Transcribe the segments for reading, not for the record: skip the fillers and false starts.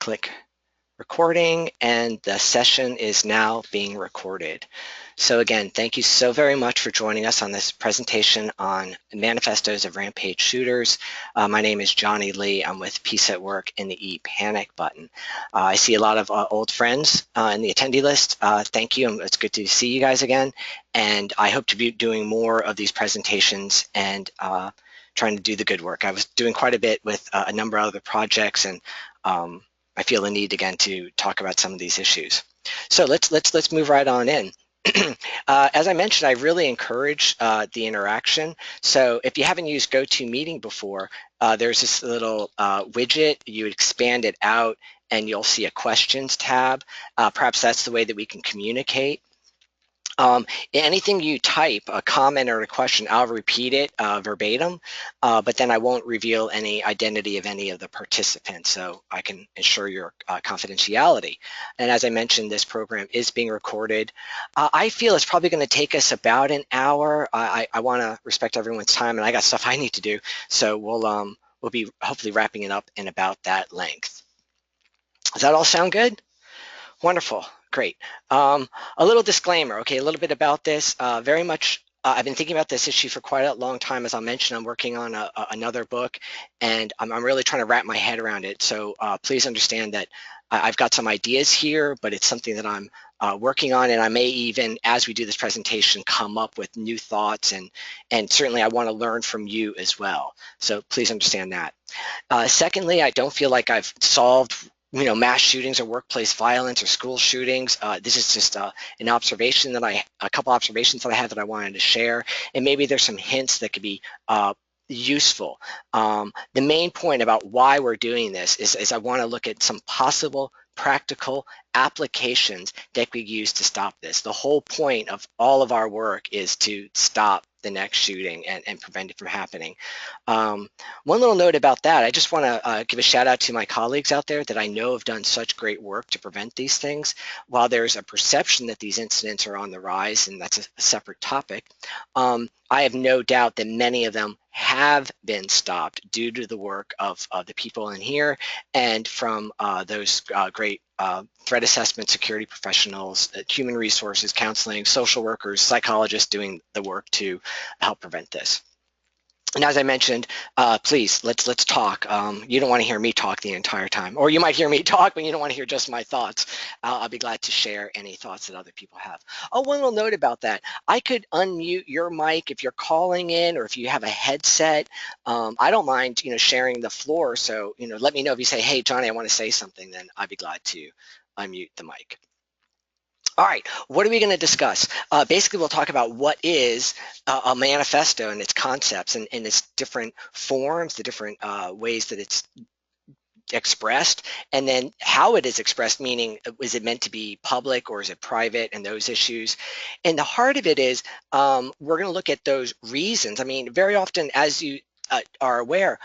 click recording, and the session is now being recorded. So again, thank you so very much for joining us on this presentation on Manifestos of Rampage Shooters. My name is Johnny Lee. I'm with Peace at Work in the E-Panic button. I see a lot of old friends in the attendee list. Thank you. It's good to see you guys again. And I hope to be doing more of these presentations and trying to do the good work. I was doing quite a bit with a number of other projects, and I feel the need again to talk about some of these issues. So let's move right on in. As I mentioned, I really encourage the interaction. So if you haven't used GoToMeeting before, there's this little widget. You expand it out and you'll see a questions tab. Perhaps that's the way that we can communicate. Anything you type, a comment or a question, I'll repeat it verbatim, but then I won't reveal any identity of any of the participants, so I can ensure your confidentiality. And as I mentioned, this program is being recorded. I feel it's probably going to take us about an hour. I want to respect everyone's time, and I got stuff I need to do, so we'll be hopefully wrapping it up in about that length. Does that all sound good? Wonderful, great. A little disclaimer, okay, a little bit about this. Very much, I've been thinking about this issue for quite a long time. As I mentioned, I'm working on another book, and I'm really trying to wrap my head around it. So please understand that I've got some ideas here, but it's something that I'm working on, and I may even, as we do this presentation, come up with new thoughts, and certainly I want to learn from you as well. So please understand that. Secondly, I don't feel like I've solved mass shootings or workplace violence or school shootings. This is just an observation that a couple observations that I had that I wanted to share, and maybe there's some hints that could be useful. The main point about why we're doing this is I want to look at some possible practical applications that we use to stop this. The whole point of all of our work is to stop the next shooting and prevent it from happening. One little note about that, I just want to give a shout out to my colleagues out there that I know have done such great work to prevent these things. While there's a perception that these incidents are on the rise, and that's a separate topic, I have no doubt that many of them have been stopped due to the work of the people in here and from those great threat assessment security professionals, human resources, counseling, social workers, psychologists doing the work to help prevent this. And as I mentioned, please, let's talk. You don't want to hear me talk the entire time, or you might hear me talk, but you don't want to hear just my thoughts. I'll be glad to share any thoughts that other people have. Oh, one little note about that. I could unmute your mic if you're calling in, or if you have a headset. I don't mind, sharing the floor. So, let me know if you say, hey, Johnny, I want to say something, then I'd be glad to unmute the mic. All right, what are we going to discuss? Basically, we'll talk about what is a manifesto and its concepts and its different forms, the different ways that it's expressed, and then how it is expressed, meaning is it meant to be public or is it private, and those issues. And the heart of it is we're going to look at those reasons. I mean, very often, as you are aware,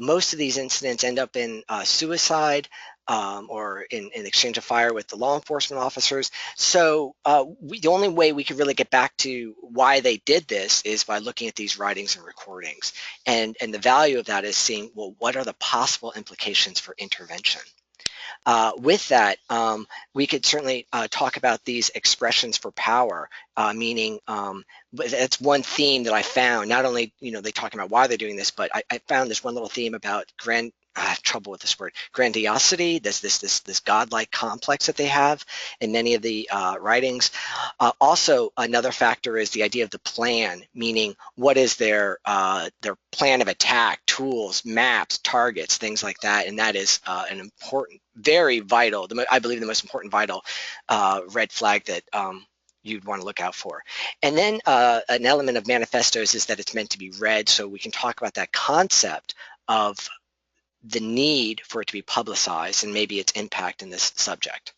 most of these incidents end up in suicide, or in exchange of fire with the law enforcement officers. So the only way we could really get back to why they did this is by looking at these writings and recordings. And the value of that is seeing, well, what are the possible implications for intervention? With that, we could certainly talk about these expressions for power, meaning that's one theme that I found. Not only, they talking about why they're doing this, but I found this one little theme about trouble with this word, grandiosity, this godlike complex that they have in many of the writings. Also, another factor is the idea of the plan, meaning what is their plan of attack, tools, maps, targets, things like that, and that is an important, very vital, I believe the most important vital red flag that you'd want to look out for. And then an element of manifestos is that it's meant to be read, so we can talk about that concept of the need for it to be publicized and maybe its impact in this subject.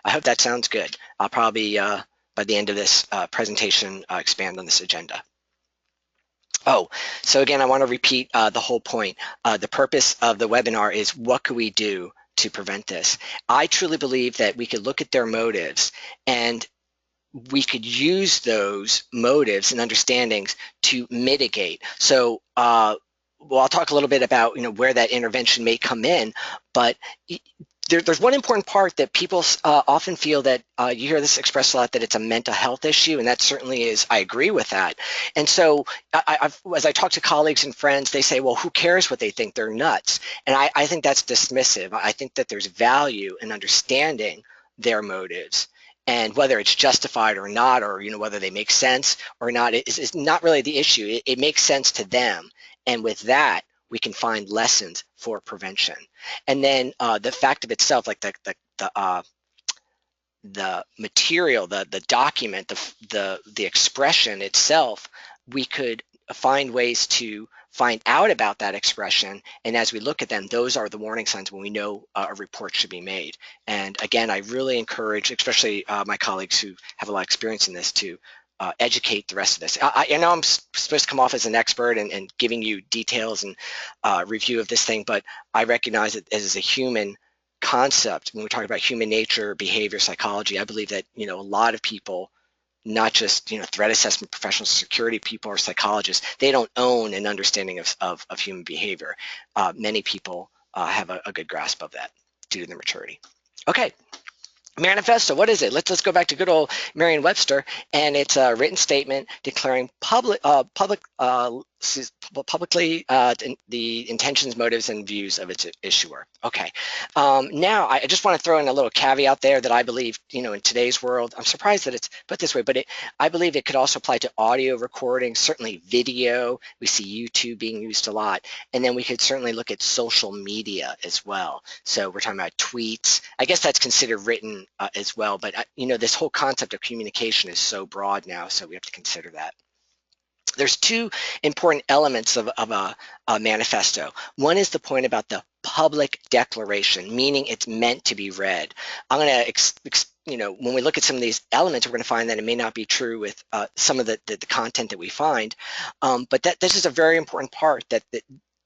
I hope that sounds good. I'll probably, by the end of this presentation, expand on this agenda. Oh, so again, I want to repeat the whole point. The purpose of the webinar is what could we do to prevent this? I truly believe that we could look at their motives and we could use those motives and understandings to mitigate. So, well, I'll talk a little bit about where that intervention may come in, but there's one important part that people often feel that you hear this expressed a lot, that it's a mental health issue, and that certainly is. I agree with that. And so, as I talk to colleagues and friends, they say, "Well, who cares what they think? They're nuts." And I think that's dismissive. I think that there's value in understanding their motives, and whether it's justified or not, or whether they make sense or not, is not really the issue. It makes sense to them, and with that, we can find lessons for prevention. And then the fact of itself, like the material, the document, the expression itself, we could find ways to find out about that expression. And as we look at them, those are the warning signs when we know a report should be made. And again, I really encourage, especially my colleagues who have a lot of experience in this, to educate the rest of this. I know I'm supposed to come off as an expert and giving you details and review of this thing, but I recognize it as a human concept. When we talk about human nature, behavior, psychology, I believe that a lot of people, not just threat assessment professionals, security people, or psychologists, they don't own an understanding of human behavior. Many people have a good grasp of that due to their maturity. Okay. Manifesto, what is it? Let's go back to good old Merriam-Webster, and it's a written statement declaring publicly the intentions, motives, and views of its issuer. Okay. Now, I just want to throw in a little caveat there that I believe, in today's world, I'm surprised that it's put this way, but I believe it could also apply to audio recording, certainly video. We see YouTube being used a lot, and then we could certainly look at social media as well. So we're talking about tweets. I guess that's considered written as well, but this whole concept of communication is so broad now, so we have to consider that. There's two important elements of a manifesto. One is the point about the public declaration, meaning it's meant to be read. I'm going to, when we look at some of these elements, we're going to find that it may not be true with some of the content that we find, but that this is a very important part, that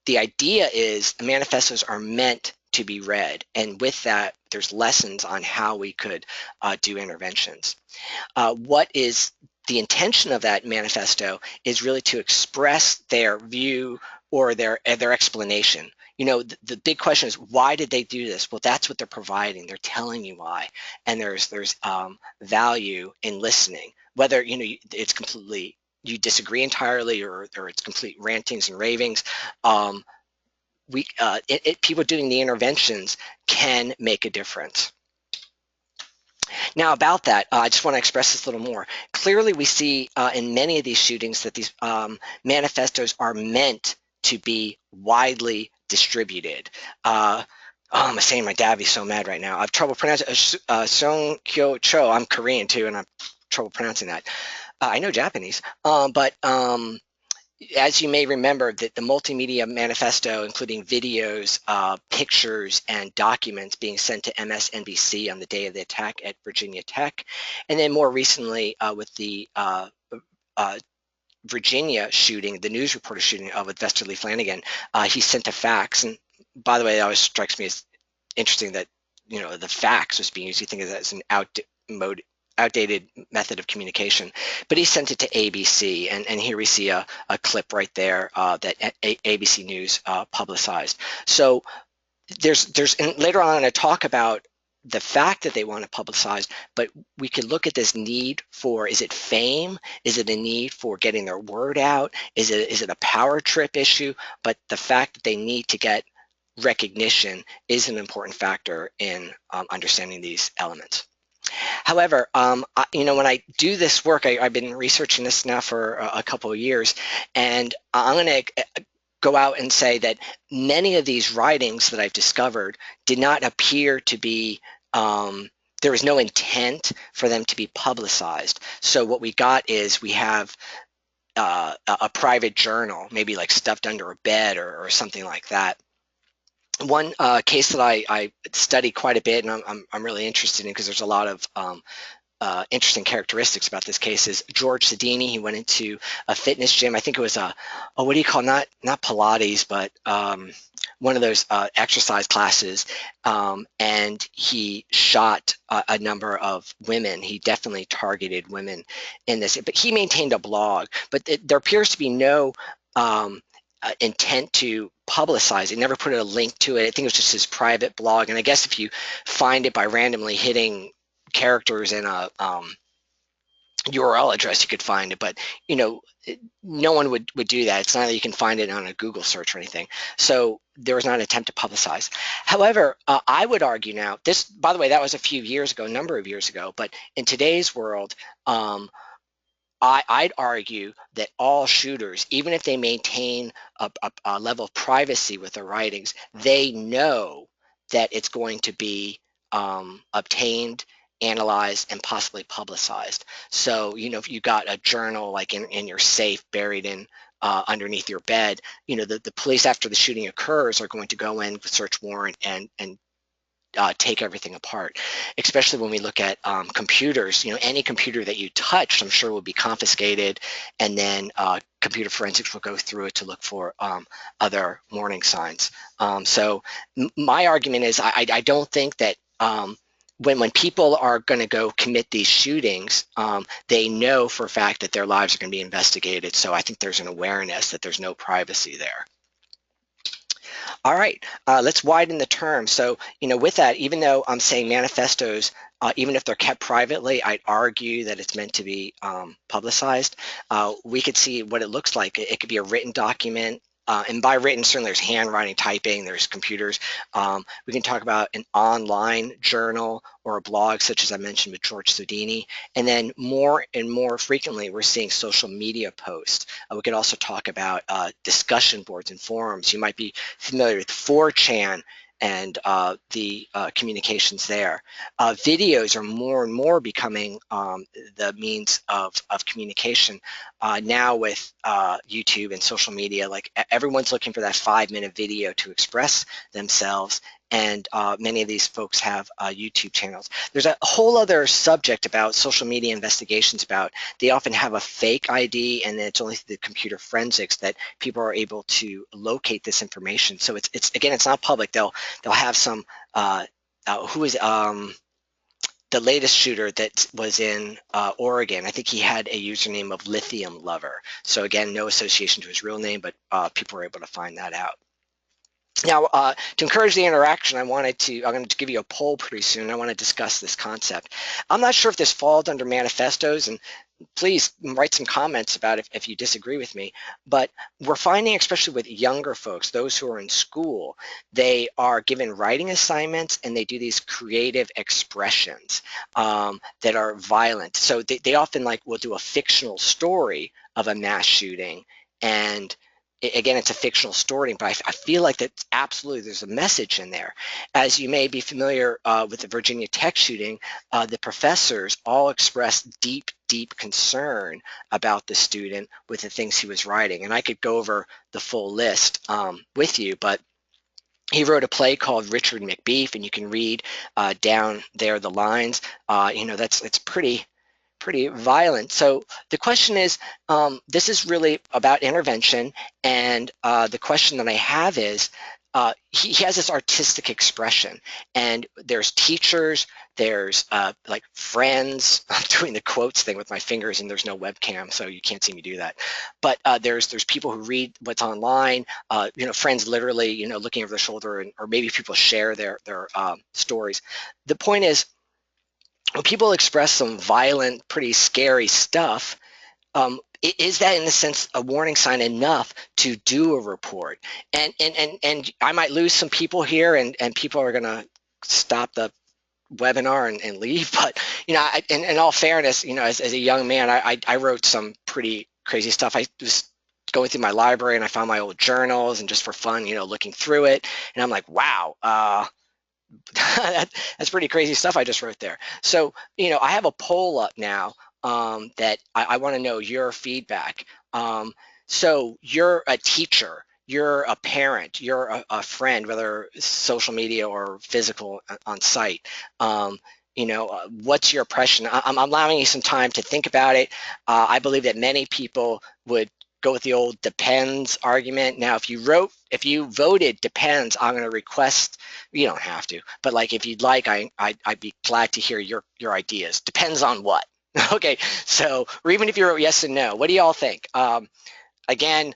the idea is manifestos are meant to be read, and with that, there's lessons on how we could do interventions. What is the intention of that manifesto is really to express their view or their explanation. The big question is, why did they do this? Well, that's what they're providing. They're telling you why, and there's value in listening. Whether it's completely, you disagree entirely, or it's complete rantings and ravings. People doing the interventions can make a difference. Now, about that, I just want to express this a little more. Clearly, we see in many of these shootings that these manifestos are meant to be widely distributed. I'm saying my dad is so mad right now. I have trouble pronouncing Song Kyo Cho. I'm Korean too, and I have trouble pronouncing that. I know Japanese, but as you may remember, that the multimedia manifesto, including videos, pictures, and documents being sent to MSNBC on the day of the attack at Virginia Tech, and then more recently with the Virginia shooting, the news reporter shooting with Vester Lee Flanagan, he sent a fax. And by the way, it always strikes me as interesting that the fax was being used. You think of that as an outdated method of communication, but he sent it to ABC, and here we see a clip right there that ABC News publicized. So and later on I'm going to talk about the fact that they want to publicize, but we could look at this need for, is it fame? Is it a need for getting their word out? Is it a power trip issue? But the fact that they need to get recognition is an important factor in understanding these elements. However, when I do this work, I've been researching this now for a couple of years, and I'm going to go out and say that many of these writings that I've discovered did not appear to be, there was no intent for them to be publicized. So what we got is we have a private journal, maybe like stuffed under a bed or something like that. One case that I study quite a bit, and I'm really interested in, because there's a lot of interesting characteristics about this case, is George Sedini. He went into a fitness gym. I think it was what do you call, not Pilates, but one of those exercise classes, and he shot a number of women. He definitely targeted women in this, but he maintained a blog. But there appears to be no intent to publicize. He never put a link to it. I think it was just his private blog. And I guess if you find it by randomly hitting characters in a URL address, you could find it. But no one would do that. It's not that you can find it on a Google search or anything. So there was not an attempt to publicize. However, I would argue now, this, by the way, that was a few years ago, a number of years ago, but in today's world, I'd argue that all shooters, even if they maintain a level of privacy with their writings, they know that it's going to be obtained, analyzed, and possibly publicized. So, if you got a journal like in your safe buried in underneath your bed, the police after the shooting occurs are going to go in with search warrant and take everything apart, especially when we look at computers. Any computer that you touch, I'm sure will be confiscated, and then computer forensics will go through it to look for other warning signs. So my argument is I don't think that when people are going to go commit these shootings, they know for a fact that their lives are going to be investigated. So I think there's an awareness that there's no privacy there. All right, let's widen the term. So, with that, even though I'm saying manifestos, even if they're kept privately, I'd argue that it's meant to be publicized. We could see what it looks like. It could be a written document. And by written, certainly there's handwriting, typing, there's computers. We can talk about an online journal or a blog, such as I mentioned with George Sodini. And then more and more frequently, we're seeing social media posts. We could also talk about discussion boards and forums. You might be familiar with 4chan and the communications there. Videos are more and more becoming the means of communication. Now with YouTube and social media, like everyone's looking for that 5-minute video to express themselves, and many of these folks have YouTube channels. There's a whole other subject about social media investigations about they often have a fake ID, and it's only through the computer forensics that people are able to locate this information. So it's again, it's not public. They'll have some who is the latest shooter that was in Oregon. I think he had a username of Lithium Lover. So again, no association to his real name, but people were able to find that out. Now, to encourage the interaction, I'm going to give you a poll pretty soon. I want to discuss this concept. I'm not sure if this falls under manifestos, and please write some comments about it if you disagree with me. But we're finding, especially with younger folks, those who are in school, they are given writing assignments and they do these creative expressions that are violent. So they often will do a fictional story of a mass shooting, and again, it's a fictional story, but I feel like that absolutely there's a message in there. As you may be familiar with the Virginia Tech shooting, the professors all expressed deep concern about the student with the things he was writing. And I could go over the full list with you, but he wrote a play called Richard McBeef, and you can read down there the lines. It's pretty violent. So the question is, this is really about intervention, and the question that I have is, he has this artistic expression, and there's teachers, there's friends. I'm doing the quotes thing with my fingers, and there's no webcam, so you can't see me do that. But there's people who read what's online. Friends literally, looking over their shoulder, or maybe people share their stories. The point is, when people express some violent, pretty scary stuff, is that, in a sense, a warning sign enough to do a report? And I might lose some people here, and people are going to stop the webinar and leave. But in all fairness, as a young man, I wrote some pretty crazy stuff. I was going through my library and I found my old journals, and just for fun, looking through it, and I'm like, wow. That's pretty crazy stuff I just wrote there. So, I have a poll up now that I want to know your feedback. So you're a teacher, you're a parent, you're a friend, whether social media or physical on site. What's your impression? I'm allowing you some time to think about it. I believe that many people would go with the old depends argument. Now, if you voted depends, I'm going to request. You don't have to, but if you'd like, I'd be glad to hear your ideas. Depends on what? Okay, so, or even if you wrote yes and no, what do y'all think? Again,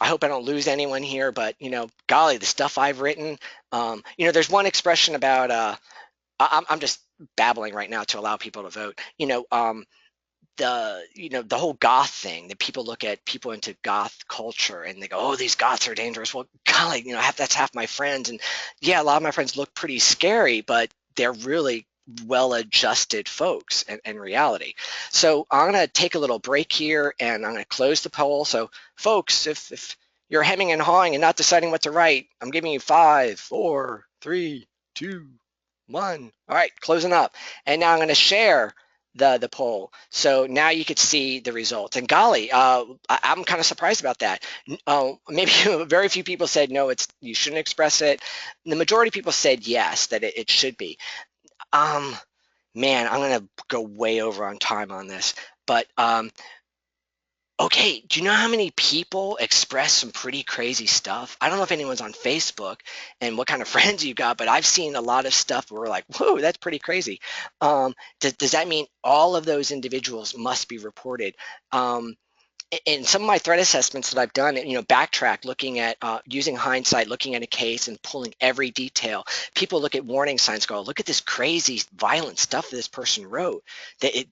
I hope I don't lose anyone here, but golly, the stuff I've written. There's one expression about. I'm just babbling right now to allow people to vote. The whole goth thing that people look at people into goth culture and they go, oh, these goths are dangerous. Well, golly, that's half my friends, and yeah, a lot of my friends look pretty scary, but they're really well-adjusted folks in reality. So I'm going to take a little break here and I'm going to close the poll. So folks, if you're hemming and hawing and not deciding what to write, I'm giving you 5, 4, 3, 2, 1. All right, closing up. And now I'm going to share the poll. So now you could see the results. And golly, I'm kind of surprised about that. Maybe very few people said no, you shouldn't express it. The majority of people said yes, that it should be. Man, I'm gonna go way over on time on this, but okay, do you know how many people express some pretty crazy stuff? I don't know if anyone's on Facebook and what kind of friends you got, but I've seen a lot of stuff where we're like, whoa, that's pretty crazy. Does that mean all of those individuals must be reported? In some of my threat assessments that I've done, backtrack, looking at using hindsight, looking at a case and pulling every detail. People look at warning signs, go, look at this crazy, violent stuff this person wrote.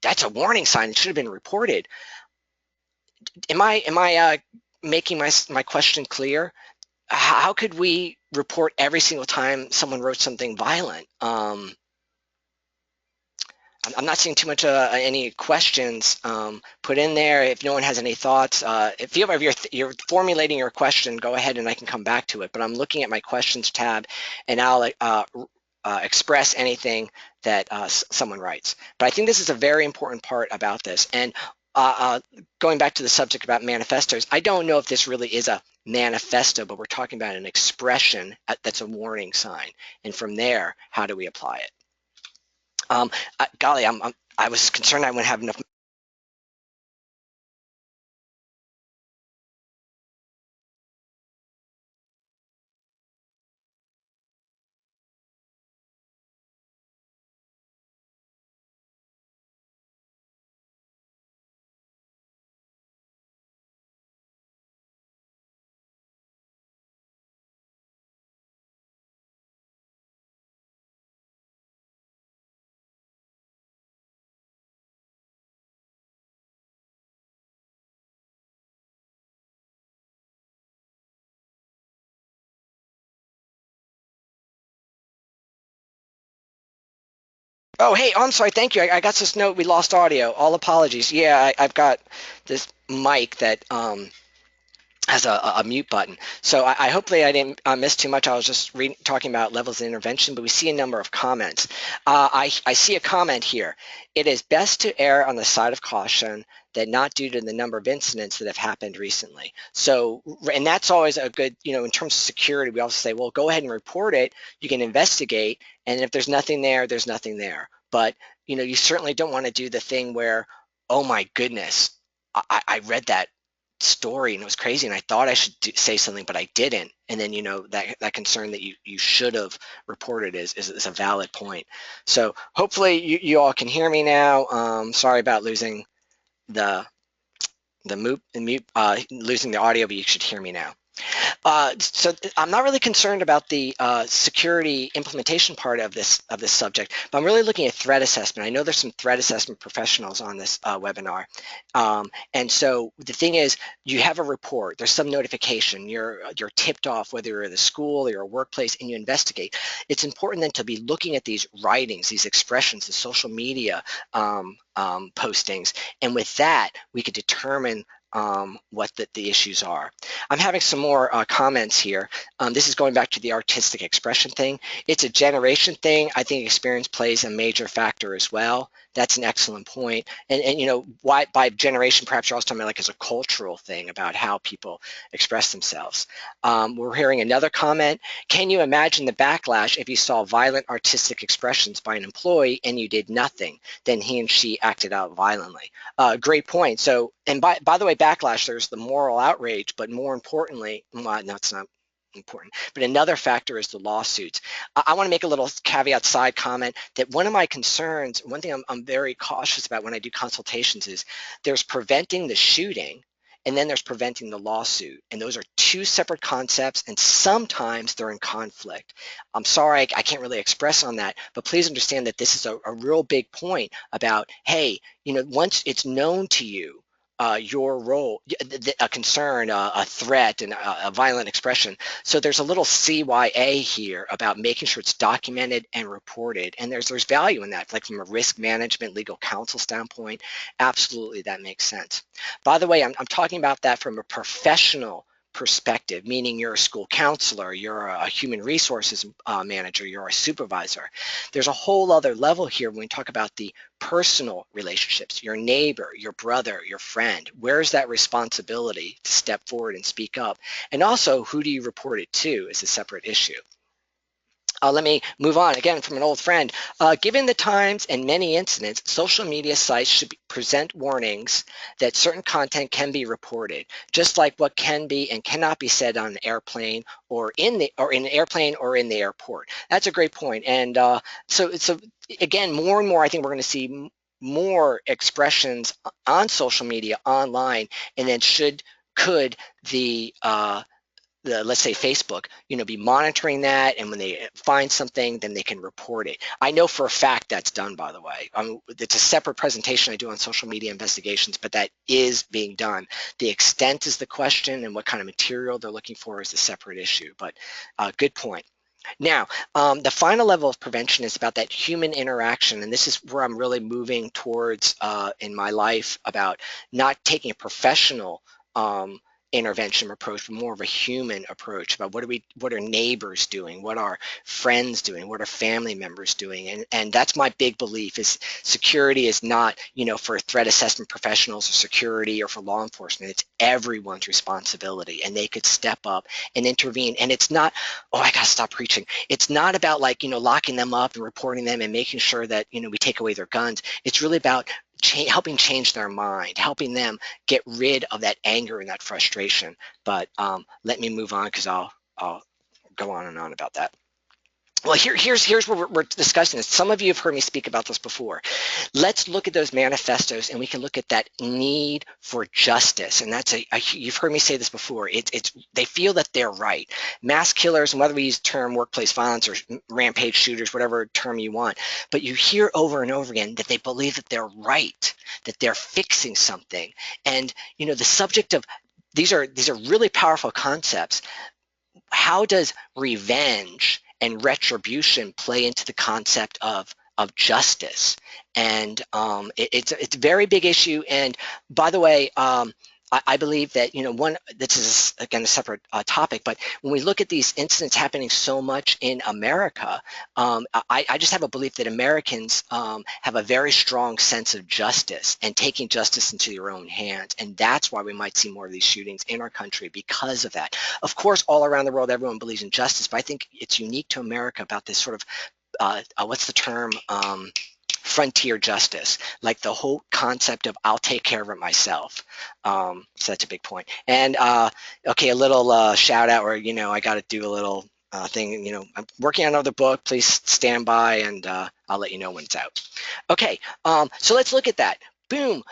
That's a warning sign. It should have been reported. Am I making my question clear? How could we report every single time someone wrote something violent? I'm not seeing too much any questions put in there. If no one has any thoughts, if you're formulating your question, go ahead and I can come back to it. But I'm looking at my questions tab, and I'll express anything that someone writes. But I think this is a very important part about this. And going back to the subject about manifestos, I don't know if this really is a manifesto, but we're talking about an expression that's a warning sign. And from there, how do we apply it? Golly, I was concerned I wouldn't have enough. Oh, hey, I'm sorry. Thank you. I got this note. We lost audio. All apologies. Yeah, I've got this mic that has a mute button. So I hopefully I didn't miss too much. I was just talking about levels of intervention, but we see a number of comments. I see a comment here. It is best to err on the side of caution that not due to the number of incidents that have happened recently. So, and that's always a good, in terms of security, we also say, well, go ahead and report it. You can investigate. And if there's nothing there, there's nothing there. But, you certainly don't want to do the thing where, oh my goodness, I read that story and it was crazy and I thought I should say something but I didn't, and then that concern that you should have reported is a valid point. So hopefully you all can hear me now. Sorry about losing the mute losing the audio, but you should hear me now. So I'm not really concerned about the security implementation part of this subject, but I'm really looking at threat assessment. I know there's some threat assessment professionals on this webinar, and so the thing is, you have a report. There's some notification. You're tipped off, whether you're at a school or your workplace, and you investigate. It's important then to be looking at these writings, these expressions, the social media postings, and with that, we could determine what the issues are. I'm having some more comments here. This is going back to the artistic expression thing. It's a generation thing. I think experience plays a major factor as well. That's an excellent point. And why by generation, perhaps you're also talking about like as a cultural thing about how people express themselves. We're hearing another comment. Can you imagine the backlash if you saw violent artistic expressions by an employee and you did nothing? Then he and she acted out violently. Great point. So, and by the way, backlash, there's the moral outrage, but more importantly, well, no, it's not important, but another factor is the lawsuits. I want to make a little caveat side comment that one of my concerns, one thing I'm very cautious about when I do consultations is there's preventing the shooting and then there's preventing the lawsuit. And those are two separate concepts, and sometimes they're in conflict. I'm sorry, I can't really express on that, but please understand that this is a real big point about, hey, once it's known to you, your role, a concern, a threat, and a violent expression. So there's a little CYA here about making sure it's documented and reported, and there's value in that, like from a risk management, legal counsel standpoint. Absolutely, that makes sense. By the way, I'm talking about that from a professional perspective, meaning you're a school counselor, you're a human resources manager, you're a supervisor. There's a whole other level here when we talk about the personal relationships, your neighbor, your brother, your friend. Where's that responsibility to step forward and speak up? And also, who do you report it to is a separate issue. Let me move on again from an old friend. Given the times and many incidents, social media sites should present warnings that certain content can be reported, just like what can be and cannot be said on an airplane or in an airplane or in the airport. That's a great point. And so again, more and more, I think we're going to see more expressions on social media online, and then could the let's say Facebook, be monitoring that, and when they find something, then they can report it. I know for a fact that's done, by the way. It's a separate presentation I do on social media investigations, but that is being done. The extent is the question, and what kind of material they're looking for is a separate issue, but good point. Now, the final level of prevention is about that human interaction, and this is where I'm really moving towards in my life, about not taking a professional intervention approach, but more of a human approach about what are neighbors doing, what are friends doing, what are family members doing, and that's my big belief is security is not for threat assessment professionals or security or for law enforcement. It's everyone's responsibility, and they could step up and intervene. And it's not, oh, I gotta stop preaching. It's not about locking them up and reporting them and making sure that we take away their guns. It's really about helping change their mind, helping them get rid of that anger and that frustration. But let me move on, because I'll go on and on about that. Well, here's what we're discussing this. Some of you have heard me speak about this before. Let's look at those manifestos, and we can look at that need for justice. And you've heard me say this before. They feel that they're right. Mass killers, and whether we use the term workplace violence or rampage shooters, whatever term you want, but you hear over and over again that they believe that they're right, that they're fixing something. And the subject of these are really powerful concepts. How does revenge and retribution play into the concept of justice? And it's a very big issue. And by the way, I believe that this is again a separate topic, but when we look at these incidents happening so much in America, I just have a belief that Americans have a very strong sense of justice and taking justice into your own hands, and that's why we might see more of these shootings in our country because of that. Of course, all around the world, everyone believes in justice, but I think it's unique to America about this sort of what's the term? Frontier justice, like the whole concept of I'll take care of it myself. So that's a big point. And okay, a little shout out, or I got to do a little thing. I'm working on another book. Please stand by, and I'll let you know when it's out. Okay, so let's look at that. Boom.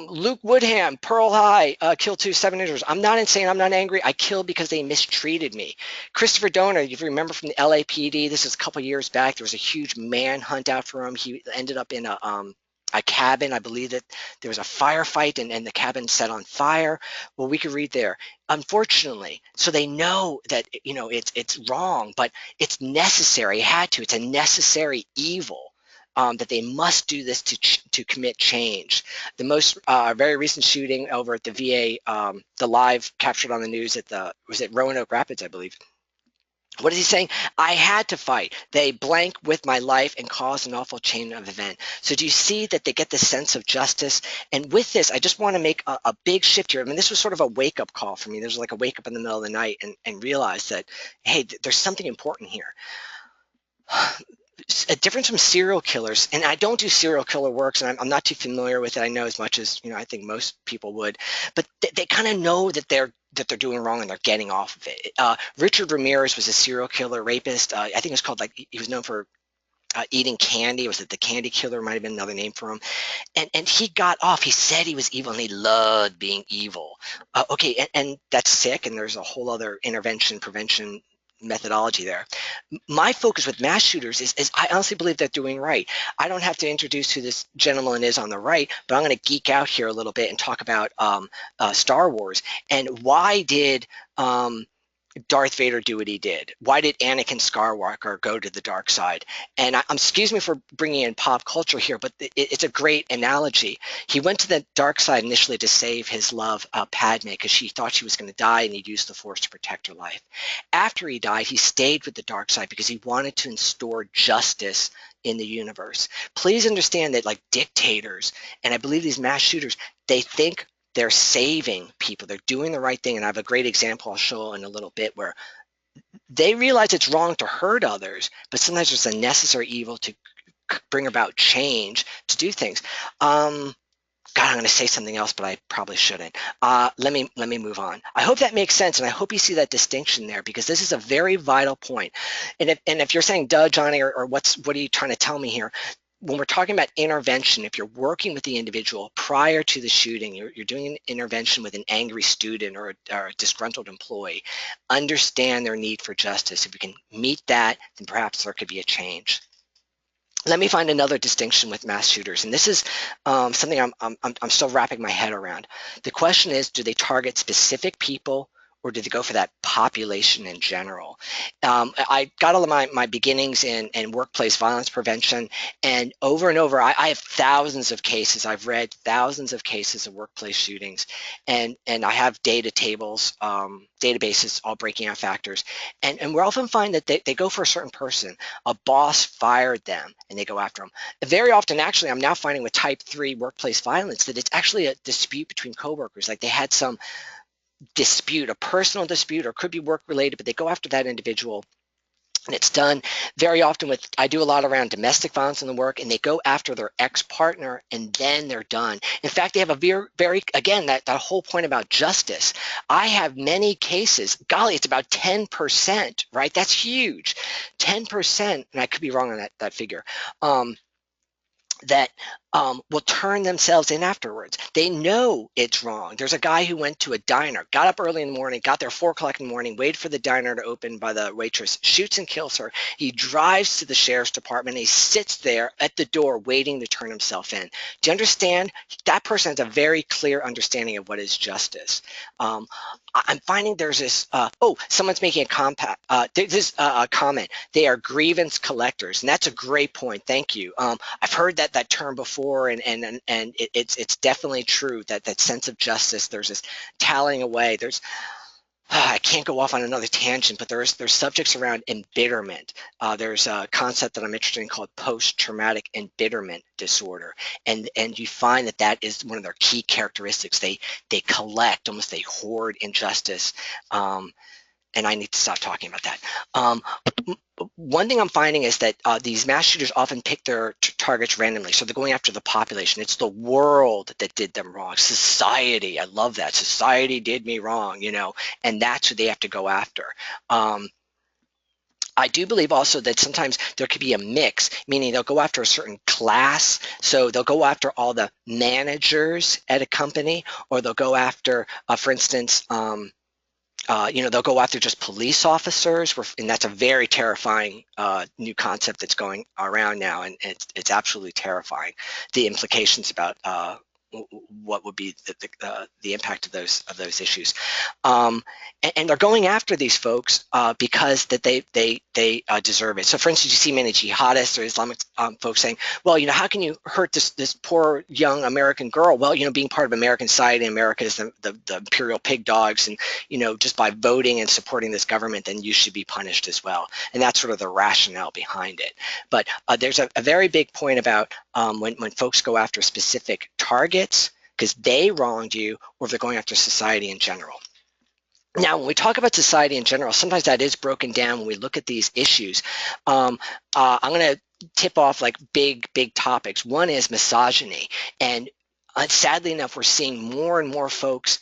Luke Woodham, Pearl High, killed 2 7-inchers. I'm not insane. I'm not angry. I killed because they mistreated me. Christopher Donor, if you remember from the LAPD, this is a couple years back. There was a huge manhunt out for him. He ended up in a cabin. I believe that there was a firefight, and the cabin set on fire. Well, we could read there. Unfortunately, so they know that it's wrong, but it's necessary. It had to. It's a necessary evil. That they must do this to commit change. The most very recent shooting over at the VA, the live captured on the news was it Roanoke Rapids, I believe. What is he saying? I had to fight. They blank with my life and caused an awful chain of event. So do you see that they get the sense of justice? And with this, I just want to make a big shift here. I mean, this was sort of a wake-up call for me. There's like a wake up in the middle of the night and realize that, hey, there's something important here. A difference from serial killers, and I don't do serial killer works, and I'm not too familiar with it. I know as much as I think most people would, but they kind of know that they're doing wrong and they're getting off of it. Richard Ramirez was a serial killer rapist. I think it was called, like, he was known for eating candy. Was it the candy killer? Might have been another name for him. And he got off. He said he was evil, and he loved being evil. Okay, and that's sick. And there's a whole other intervention prevention methodology there. My focus with mass shooters is I honestly believe they're doing right. I don't have to introduce who this gentleman is on the right, but I'm going to geek out here a little bit and talk about Star Wars and why did Darth Vader do what he did? Why did Anakin Skywalker go to the dark side? And excuse me for bringing in pop culture here, but it's a great analogy. He went to the dark side initially to save his love, Padme, because she thought she was going to die, and he'd use the Force to protect her life. After he died, he stayed with the dark side because he wanted to install justice in the universe. Please understand that, like dictators, and I believe these mass shooters, they think they're saving people. They're doing the right thing. And I have a great example I'll show in a little bit where they realize it's wrong to hurt others, but sometimes there's a necessary evil to bring about change, to do things. God, I'm going to say something else, but I probably shouldn't. Let me move on. I hope that makes sense, and I hope you see that distinction there, because this is a very vital point. And if you're saying, duh, Johnny, or what are you trying to tell me here? When we're talking about intervention, if you're working with the individual prior to the shooting, you're doing an intervention with an angry student or a disgruntled employee, understand their need for justice. If we can meet that, then perhaps there could be a change. Let me find another distinction with mass shooters, and this is something I'm still wrapping my head around. The question is, do they target specific people, or do they go for that population in general? I got all of my beginnings in workplace violence prevention, and over, I have thousands of cases. I've read thousands of cases of workplace shootings, and I have data tables, databases, all breaking out factors, and we often find that they go for a certain person. A boss fired them, and they go after them. Very often, actually, I'm now finding with type 3 workplace violence that it's actually a dispute between coworkers. Like they had some dispute, a personal dispute, or could be work related, but they go after that individual. And it's done very often with, I do a lot around domestic violence in the work, and they go after their ex-partner, and then they're done. In fact, they have a very again, that whole point about justice. I have many cases, golly, it's about 10%, right? That's huge. 10%, and I could be wrong on that figure, that will turn themselves in afterwards. They know it's wrong. There's a guy who went to a diner, got up early in the morning, got there 4 o'clock in the morning, waited for the diner to open by the waitress, shoots and kills her. He drives to the sheriff's department. And he sits there at the door waiting to turn himself in. Do you understand? That person has a very clear understanding of what is justice. I'm finding there's this, someone's making a comment. They are grievance collectors, and that's a great point. Thank you. I've heard that term before, and it's definitely true, that sense of justice. There's this tallying away. I can't go off on another tangent, but there's subjects around embitterment. There's a concept that I'm interested in called post-traumatic embitterment disorder, and you find that is one of their key characteristics. They collect, almost they hoard injustice, and I need to stop talking about that. One thing I'm finding is that these mass shooters often pick their targets randomly. So they're going after the population. It's the world that did them wrong. Society, I love that. Society did me wrong, and that's who they have to go after. I do believe also that sometimes there could be a mix, meaning they'll go after a certain class. So they'll go after all the managers at a company, or they'll go after, for instance, they'll go after just police officers, and that's a very terrifying new concept that's going around now, and it's absolutely terrifying. The implications about what would be the impact of those issues, and they're going after these folks because that they deserve it. So, for instance, you see many jihadists or Islamic folks saying, "Well, how can you hurt this poor young American girl?" Well, being part of American society, America is the imperial pig dogs, and just by voting and supporting this government, then you should be punished as well. And that's sort of the rationale behind it. But there's a very big point about when folks go after specific targets because they wronged you, or if they're going after society in general. Now, when we talk about society in general, sometimes that is broken down when we look at these issues. I'm going to tip off like big topics. One is misogyny, and sadly enough, we're seeing more and more folks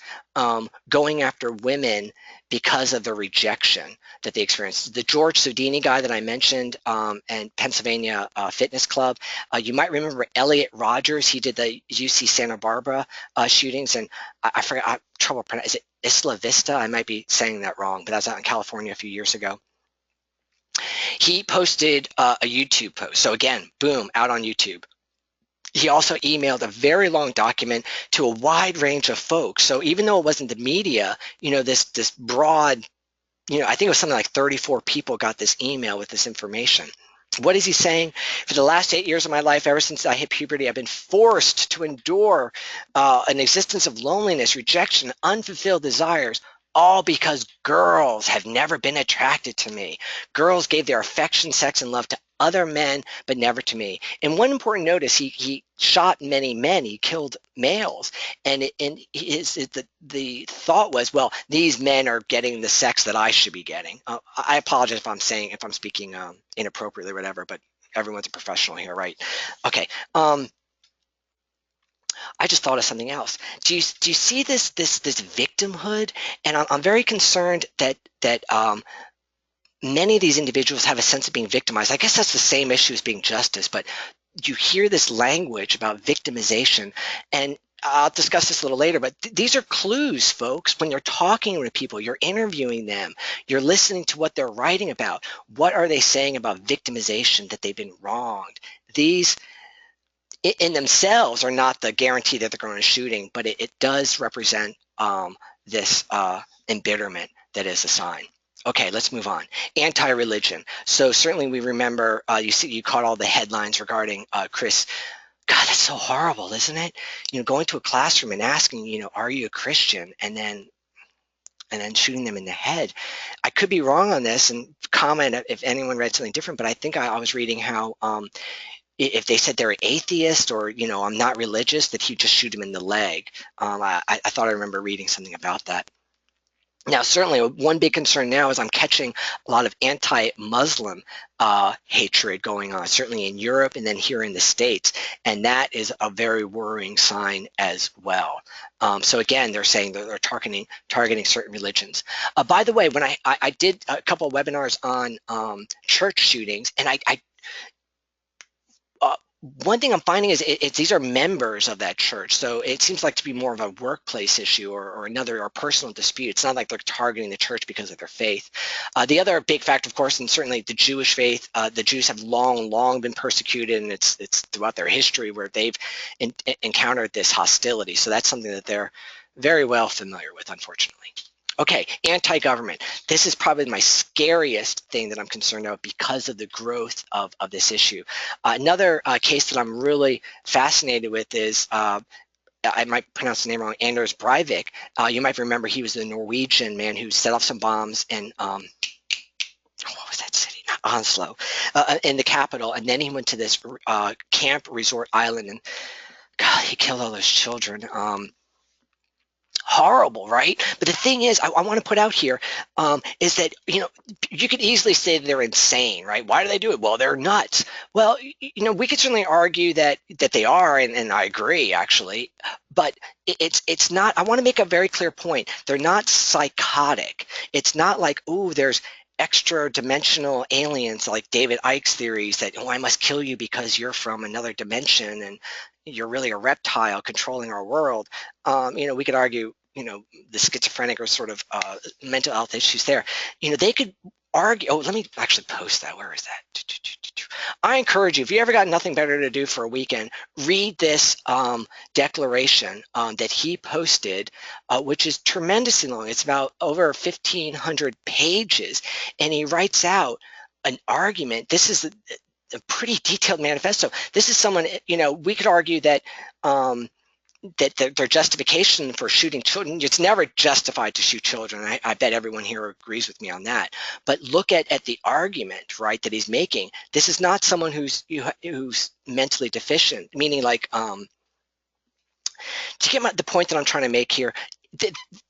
going after women because of the rejection that they experience. The George Sodini guy that I mentioned, and Pennsylvania Fitness Club, you might remember Elliot Rogers. He did the UC Santa Barbara shootings, and I forgot, I have trouble pronouncing, is it Isla Vista? I might be saying that wrong, but that was out in California a few years ago. He posted a YouTube post. So again, boom, out on YouTube. He also emailed a very long document to a wide range of folks. So even though it wasn't the media, this broad, I think it was something like 34 people got this email with this information. What is he saying? For the last 8 years of my life, ever since I hit puberty, I've been forced to endure an existence of loneliness, rejection, unfulfilled desires, all because girls have never been attracted to me. Girls gave their affection, sex, and love to other men, but never to me. And one important notice, he shot many men. He killed males, and the thought was, well, these men are getting the sex that I should be getting. I apologize if I'm speaking inappropriately or whatever, but everyone's a professional here, right? Okay. I just thought of something else. Do you see this victimhood? And I'm very concerned that many of these individuals have a sense of being victimized. I guess that's the same issue as being justice, but you hear this language about victimization, and I'll discuss this a little later, but these are clues, folks. When you're talking with people, you're interviewing them, you're listening to what they're writing about. What are they saying about victimization, that they've been wronged? These in themselves are not the guarantee that they're going to shooting, but it does represent this embitterment that is a sign. Okay, let's move on. Anti-religion. So certainly we remember, you caught all the headlines regarding Chris. God, that's so horrible, isn't it? Going to a classroom and asking, are you a Christian? And then shooting them in the head. I could be wrong on this, and comment if anyone read something different, but I think I was reading how if they said they're an atheist or, I'm not religious, that he'd just shoot him in the leg. I thought I remember reading something about that. Now, certainly one big concern now is I'm catching a lot of anti-Muslim hatred going on, certainly in Europe and then here in the States, and that is a very worrying sign as well. So again, they're saying that they're targeting certain religions. By the way, when I did a couple of webinars on church shootings, and one thing I'm finding is these are members of that church, so it seems like to be more of a workplace issue or personal dispute. It's not like they're targeting the church because of their faith. The other big factor, of course, and certainly the Jewish faith, the Jews have long been persecuted, and it's throughout their history where they've encountered this hostility. So that's something that they're very well familiar with, unfortunately. Okay, anti-government. This is probably my scariest thing that I'm concerned about because of the growth of this issue. Another case that I'm really fascinated with is, I might pronounce the name wrong, Anders Breivik. You might remember he was the Norwegian man who set off some bombs in, what was that city? Not Oslo, in the capital. And then he went to this camp resort island, and God, he killed all those children. Horrible, right? But the thing is, I want to put out here is that, you could easily say they're insane, right? Why do they do it? Well, they're nuts. Well, we could certainly argue that they are, and I agree, actually. But it's not. I want to make a very clear point. They're not psychotic. It's not like, ooh, there's extra dimensional aliens like David Icke's theories that, I must kill you because you're from another dimension and you're really a reptile controlling our world. We could argue, the schizophrenic or sort of mental health issues there. They could argue. Oh, let me actually post that. Where is that? I encourage you, if you ever got nothing better to do for a weekend, read this declaration that he posted, which is tremendously long. It's about over 1,500 pages, and he writes out an argument. This is a pretty detailed manifesto. This is someone, we could argue that that their justification for shooting children, it's never justified to shoot children. I bet everyone here agrees with me on that. But look at the argument, right, that he's making. This is not someone who's mentally deficient, meaning like, to get the point that I'm trying to make here,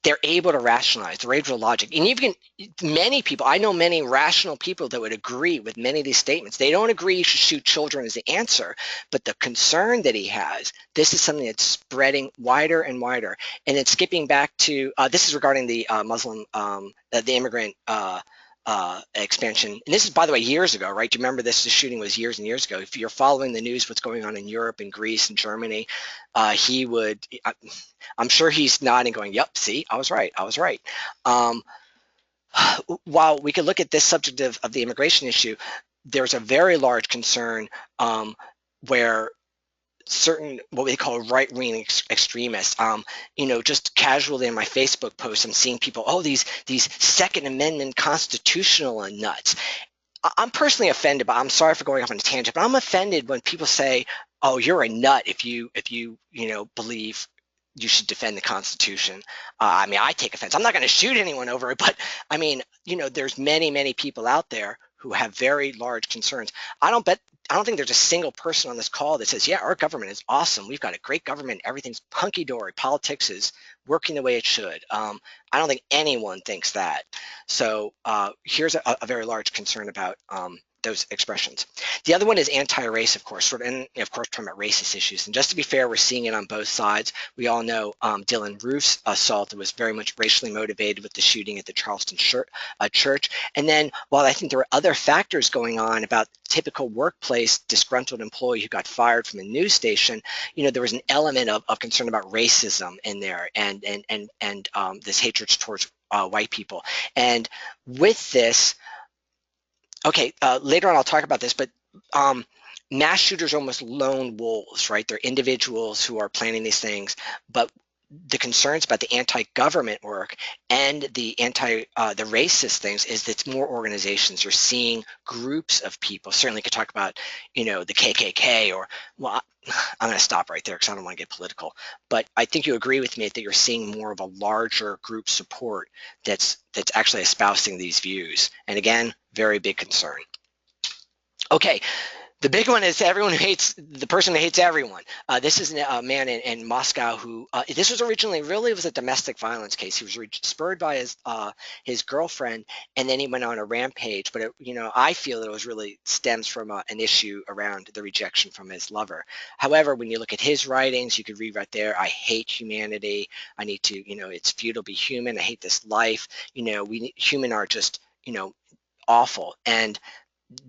they're able to rationalize, they're able to logic. And even many people, I know many rational people that would agree with many of these statements. They don't agree you should shoot children as the answer, but the concern that he has, this is something that's spreading wider and wider. And then skipping back to, this is regarding the Muslim, the immigrant expansion. And this is, by the way, years ago, right? Do you remember this? The shooting was years and years ago. If you're following the news, what's going on in Europe and Greece and Germany, he would, I'm sure he's nodding, going, "Yep, see, I was right. I was right." Um, while we could look at this subject of the immigration issue, there's a very large concern where certain what we call right-wing extremists, just casually in my Facebook posts, I'm seeing people, oh, these Second Amendment constitutional nuts. I'm personally offended, but I'm sorry for going off on a tangent, but I'm offended when people say, "Oh, you're a nut if you believe you should defend the Constitution." I mean, I take offense. I'm not going to shoot anyone over it, but I mean, there's many people out there who have very large concerns. I don't think there's a single person on this call that says, "Yeah, our government is awesome. We've got a great government. Everything's hunky dory. Politics is working the way it should." I don't think anyone thinks that. So here's a very large concern about those expressions. The other one is anti-race, of course, and of course talking about racist issues. And just to be fair, we're seeing it on both sides. We all know Dylan Roof's assault was very much racially motivated with the shooting at the Charleston church. And then while I think there were other factors going on about typical workplace disgruntled employee who got fired from a news station, there was an element of concern about racism in there and this hatred towards white people. And with this, okay, later on I'll talk about this, but mass shooters are almost lone wolves, right? They're individuals who are planning these things, but the concerns about the anti-government work and the the racist things is that it's more organizations. You're seeing groups of people. Certainly, you could talk about, the KKK or, well, I'm going to stop right there because I don't want to get political. But I think you agree with me that you're seeing more of a larger group support that's actually espousing these views. And again, very big concern. Okay, the big one is everyone who hates the person who hates everyone. This is a man in Moscow who this was originally really it was a domestic violence case. He was spurred by his girlfriend, and then he went on a rampage. But I feel that it was really stems from an issue around the rejection from his lover. However, when you look at his writings, you could read right there, "I hate humanity. I need to, it's futile to be human. I hate this life. Human are just, awful." And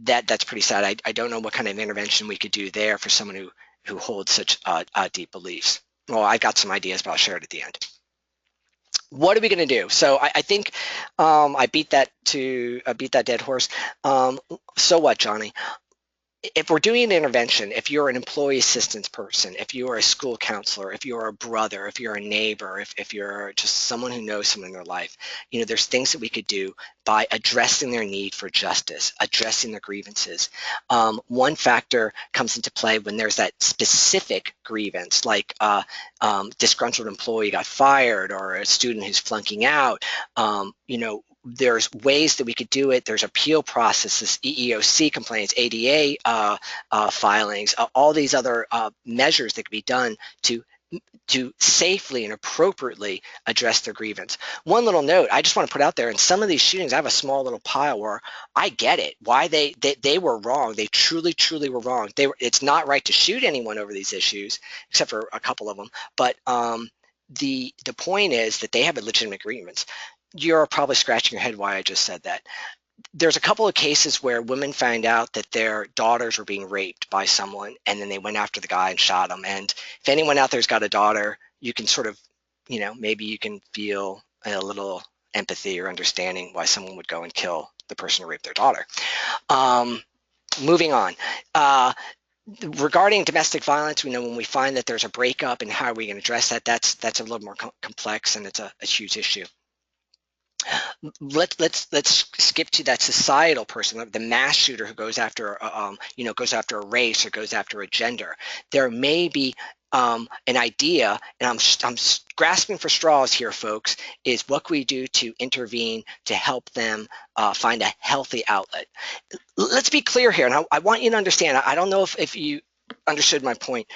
that's pretty sad. I don't know what kind of intervention we could do there for someone who holds such deep beliefs. Well, I got some ideas, but I'll share it at the end. What are we going to do? So I think I beat that dead horse. So what, Johnny? If we're doing an intervention, if you're an employee assistance person, if you're a school counselor, if you're a brother, if you're a neighbor, if you're just someone who knows someone in their life, there's things that we could do by addressing their need for justice, addressing their grievances. One factor comes into play when there's that specific grievance, like disgruntled employee got fired or a student who's flunking out. There's ways that we could do it. There's appeal processes, EEOC complaints, ADA filings, all these other measures that could be done to safely and appropriately address their grievance. One little note I just want to put out there: in some of these shootings, I have a small little pile where I get it. Why they were wrong. They truly were wrong. It's not right to shoot anyone over these issues, except for a couple of them. But the point is that they have a legitimate grievance. You're probably scratching your head why I just said that. There's a couple of cases where women find out that their daughters were being raped by someone, and then they went after the guy and shot him. And if anyone out there's got a daughter, you can sort of, maybe you can feel a little empathy or understanding why someone would go and kill the person who raped their daughter. Moving on. Regarding domestic violence, when we find that there's a breakup and how are we going to address that, that's a little more complex, and it's a huge issue. Let's skip to that societal person, the mass shooter who goes after goes after a race or goes after a gender. There may be an idea, and I'm grasping for straws here, folks, is what can we do to intervene to help them find a healthy outlet. Let's be clear here, and I want you to understand. I don't know if you understood my point.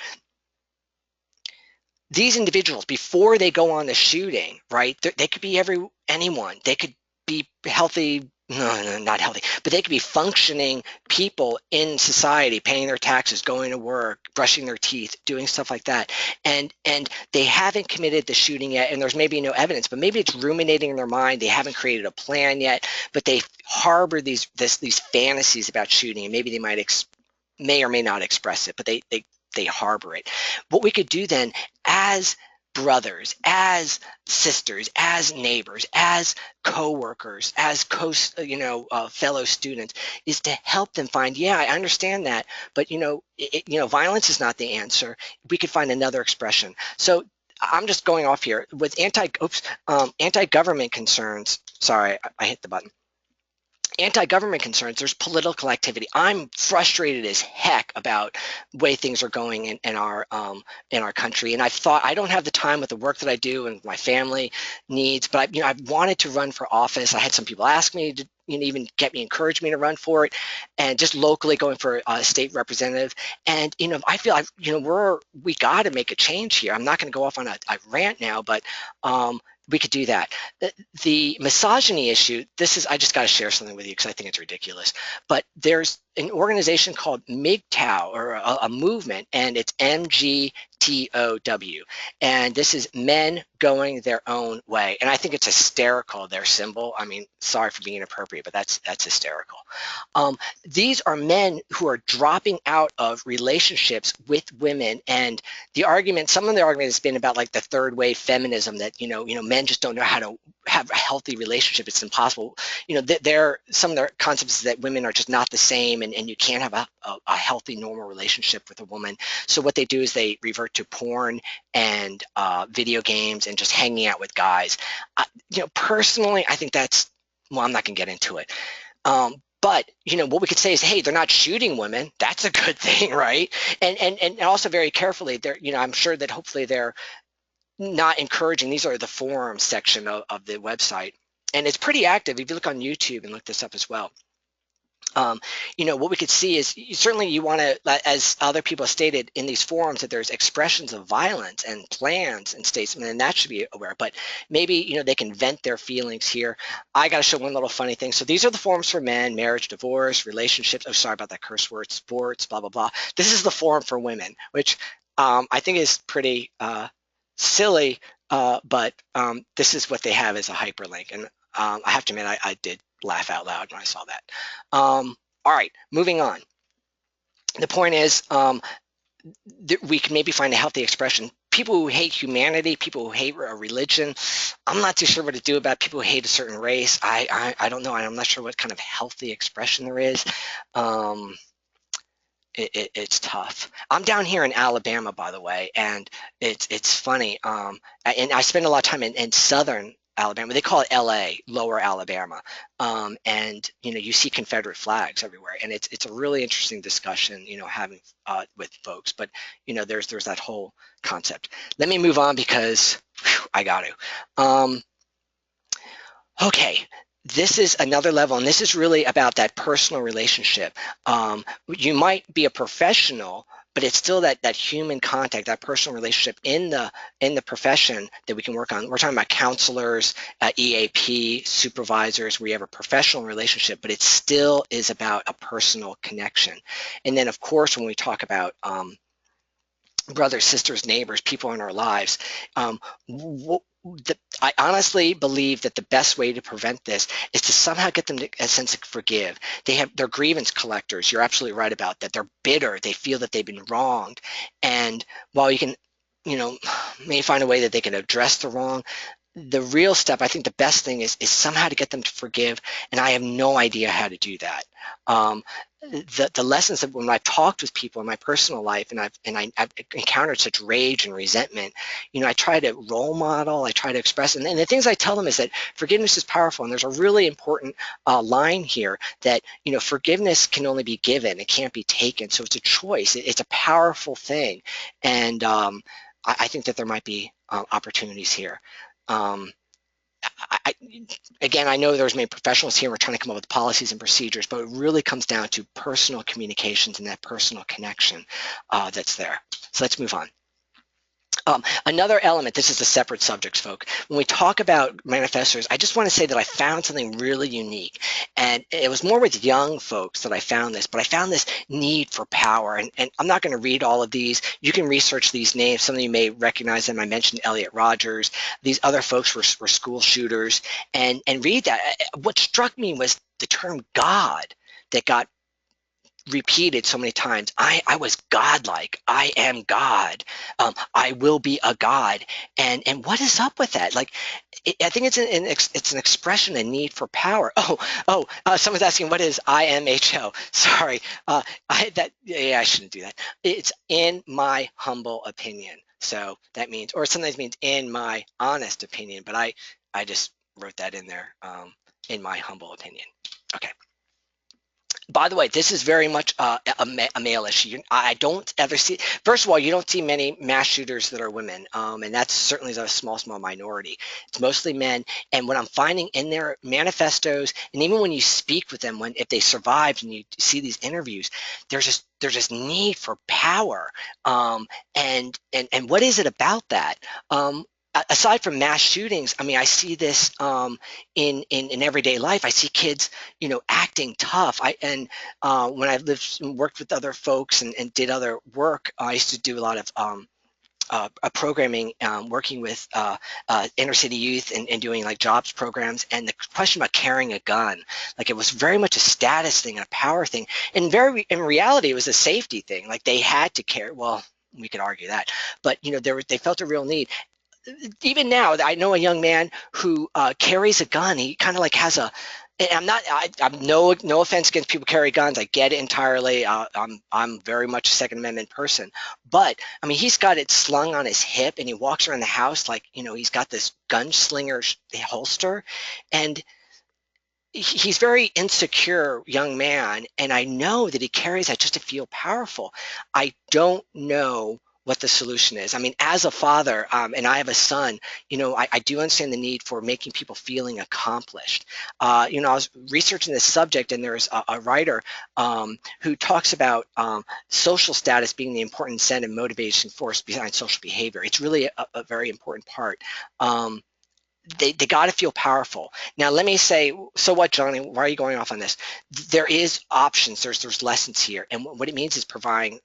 these individuals, before they go on the shooting, right? They could be anyone. They could be healthy, no, not healthy, but they could be functioning people in society, paying their taxes, going to work, brushing their teeth, doing stuff like that. And they haven't committed the shooting yet, and there's maybe no evidence, but maybe it's ruminating in their mind. They haven't created a plan yet, but they harbor these fantasies about shooting, and maybe they may or may not express it, but they harbor it. What we could do then, as brothers, as sisters, as neighbors, as co-workers, as fellow students, is to help them find, yeah, I understand that, but violence is not the answer. We could find another expression. So I'm just going off here with anti-government concerns. Sorry, I hit the button. Anti-government concerns, there's political activity. I'm frustrated as heck about the way things are going in our country, and I don't have the time with the work that I do and my family needs, but I wanted to run for office. I had some people ask me to even encourage me to run for it, and just locally going for a state representative. And I feel we got to make a change here. I'm not going to go off on a rant now, but we could do that. The misogyny issue, I just got to share something with you because I think it's ridiculous. But there's an organization called MGTOW, or a movement, and it's MGTOW. And this is Men Going Their Own Way. And I think it's hysterical, their symbol. I mean, sorry for being inappropriate, but that's hysterical. These are men who are dropping out of relationships with women, and some of the argument has been about like the third wave feminism, that men just don't know how to have a healthy relationship. It's impossible. Some of their concepts is that women are just not the same, and you can't have a healthy, normal relationship with a woman. So what they do is they revert to porn and video games and just hanging out with guys. Personally, I think I'm not going to get into it. But what we could say is, hey, they're not shooting women. That's a good thing, right? And also very carefully, I'm sure that hopefully they're not encouraging. These are the forums section of the website, and it's pretty active. If you look on YouTube and look this up as well. What we could see is certainly you want to, as other people have stated in these forums, that there's expressions of violence and plans and statements, and that should be aware. But maybe they can vent their feelings here. I got to show one little funny thing. So these are the forums for men: marriage, divorce, relationships. Oh, sorry about that curse word. Sports, blah blah blah. This is the forum for women, which I think is pretty silly. But this is what they have as a hyperlink, and I have to admit, I did laugh out loud when I saw that. All right, moving on. The point is, we can maybe find a healthy expression. People who hate humanity, people who hate a religion, I'm not too sure what to do about people who hate a certain race. I don't know. I'm not sure what kind of healthy expression there is. It's tough. I'm down here in Alabama, by the way, and it's funny. And I spend a lot of time in southern Alabama. They call it LA, Lower Alabama. And you see Confederate flags everywhere, and it's a really interesting discussion, having with folks. But there's that whole concept. Let me move on because I got to. Okay, this is another level, and this is really about that personal relationship. You might be a professional, but it's still that human contact, that personal relationship in the profession that we can work on. We're talking about counselors, EAP, supervisors, where you have a professional relationship, but it still is about a personal connection. And then, of course, when we talk about brothers, sisters, neighbors, people in our lives, I honestly believe that the best way to prevent this is to somehow get them to a sense of forgive. They're grievance collectors. You're absolutely right about that. They're bitter. They feel that they've been wronged. And while you can, may find a way that they can address the wrong, the real step, I think the best thing is somehow to get them to forgive, and I have no idea how to do that. The lessons that when I've talked with people in my personal life, and I've encountered such rage and resentment, I try to role model, I try to express, and the things I tell them is that forgiveness is powerful, and there's a really important line here that forgiveness can only be given, it can't be taken, so it's a choice, it's a powerful thing, and I think that there might be opportunities here. Again, I know there's many professionals here. We're trying to come up with policies and procedures, but it really comes down to personal communications and that personal connection that's there. So let's move on. Another element, this is a separate subject, folks. When we talk about manifestors, I just want to say that I found something really unique. And it was more with young folks that I found this, but I found this need for power. And I'm not going to read all of these. You can research these names. Some of you may recognize them. I mentioned Elliot Rogers. These other folks were school shooters. And read that. What struck me was the term God that got repeated so many times. I was godlike. I am God. I will be a God. And what is up with that? Like, I think it's an expression, a need for power. Someone's asking, what is IMHO? Sorry, I shouldn't do that. It's in my humble opinion. So that means, or sometimes means in my honest opinion. But I just wrote that in there. In my humble opinion. Okay. By the way, this is very much a male issue. I don't ever see. First of all, you don't see many mass shooters that are women, and that's certainly a small minority. It's mostly men. And what I'm finding in their manifestos, and even when you speak with them, when if they survived and you see these interviews, there's this need for power. And what is it about that? Aside from mass shootings, I mean, I see this in everyday life. I see kids, acting tough. When I lived and worked with other folks and did other work, I used to do a lot of programming, working with inner city youth and doing like jobs programs. And the question about carrying a gun, like it was very much a status thing and a power thing. And in reality, it was a safety thing. Like they had to carry. Well, we could argue that, but they felt a real need. Even now, I know a young man who carries a gun. He kind of like has a. And I'm no offense against people who carry guns. I get it entirely. I'm very much a Second Amendment person, but I mean he's got it slung on his hip and he walks around the house like he's got this gunslinger holster, and he's very insecure young man, and I know that he carries that just to feel powerful. I don't know what the solution is. I mean, as a father, and I have a son, I do understand the need for making people feeling accomplished. I was researching this subject, and there's a writer who talks about social status being the important incentive motivation force behind social behavior. It's really a very important part. They got to feel powerful. Now, let me say, so what, Johnny? Why are you going off on this? There is options. There's lessons here, and what it means is providing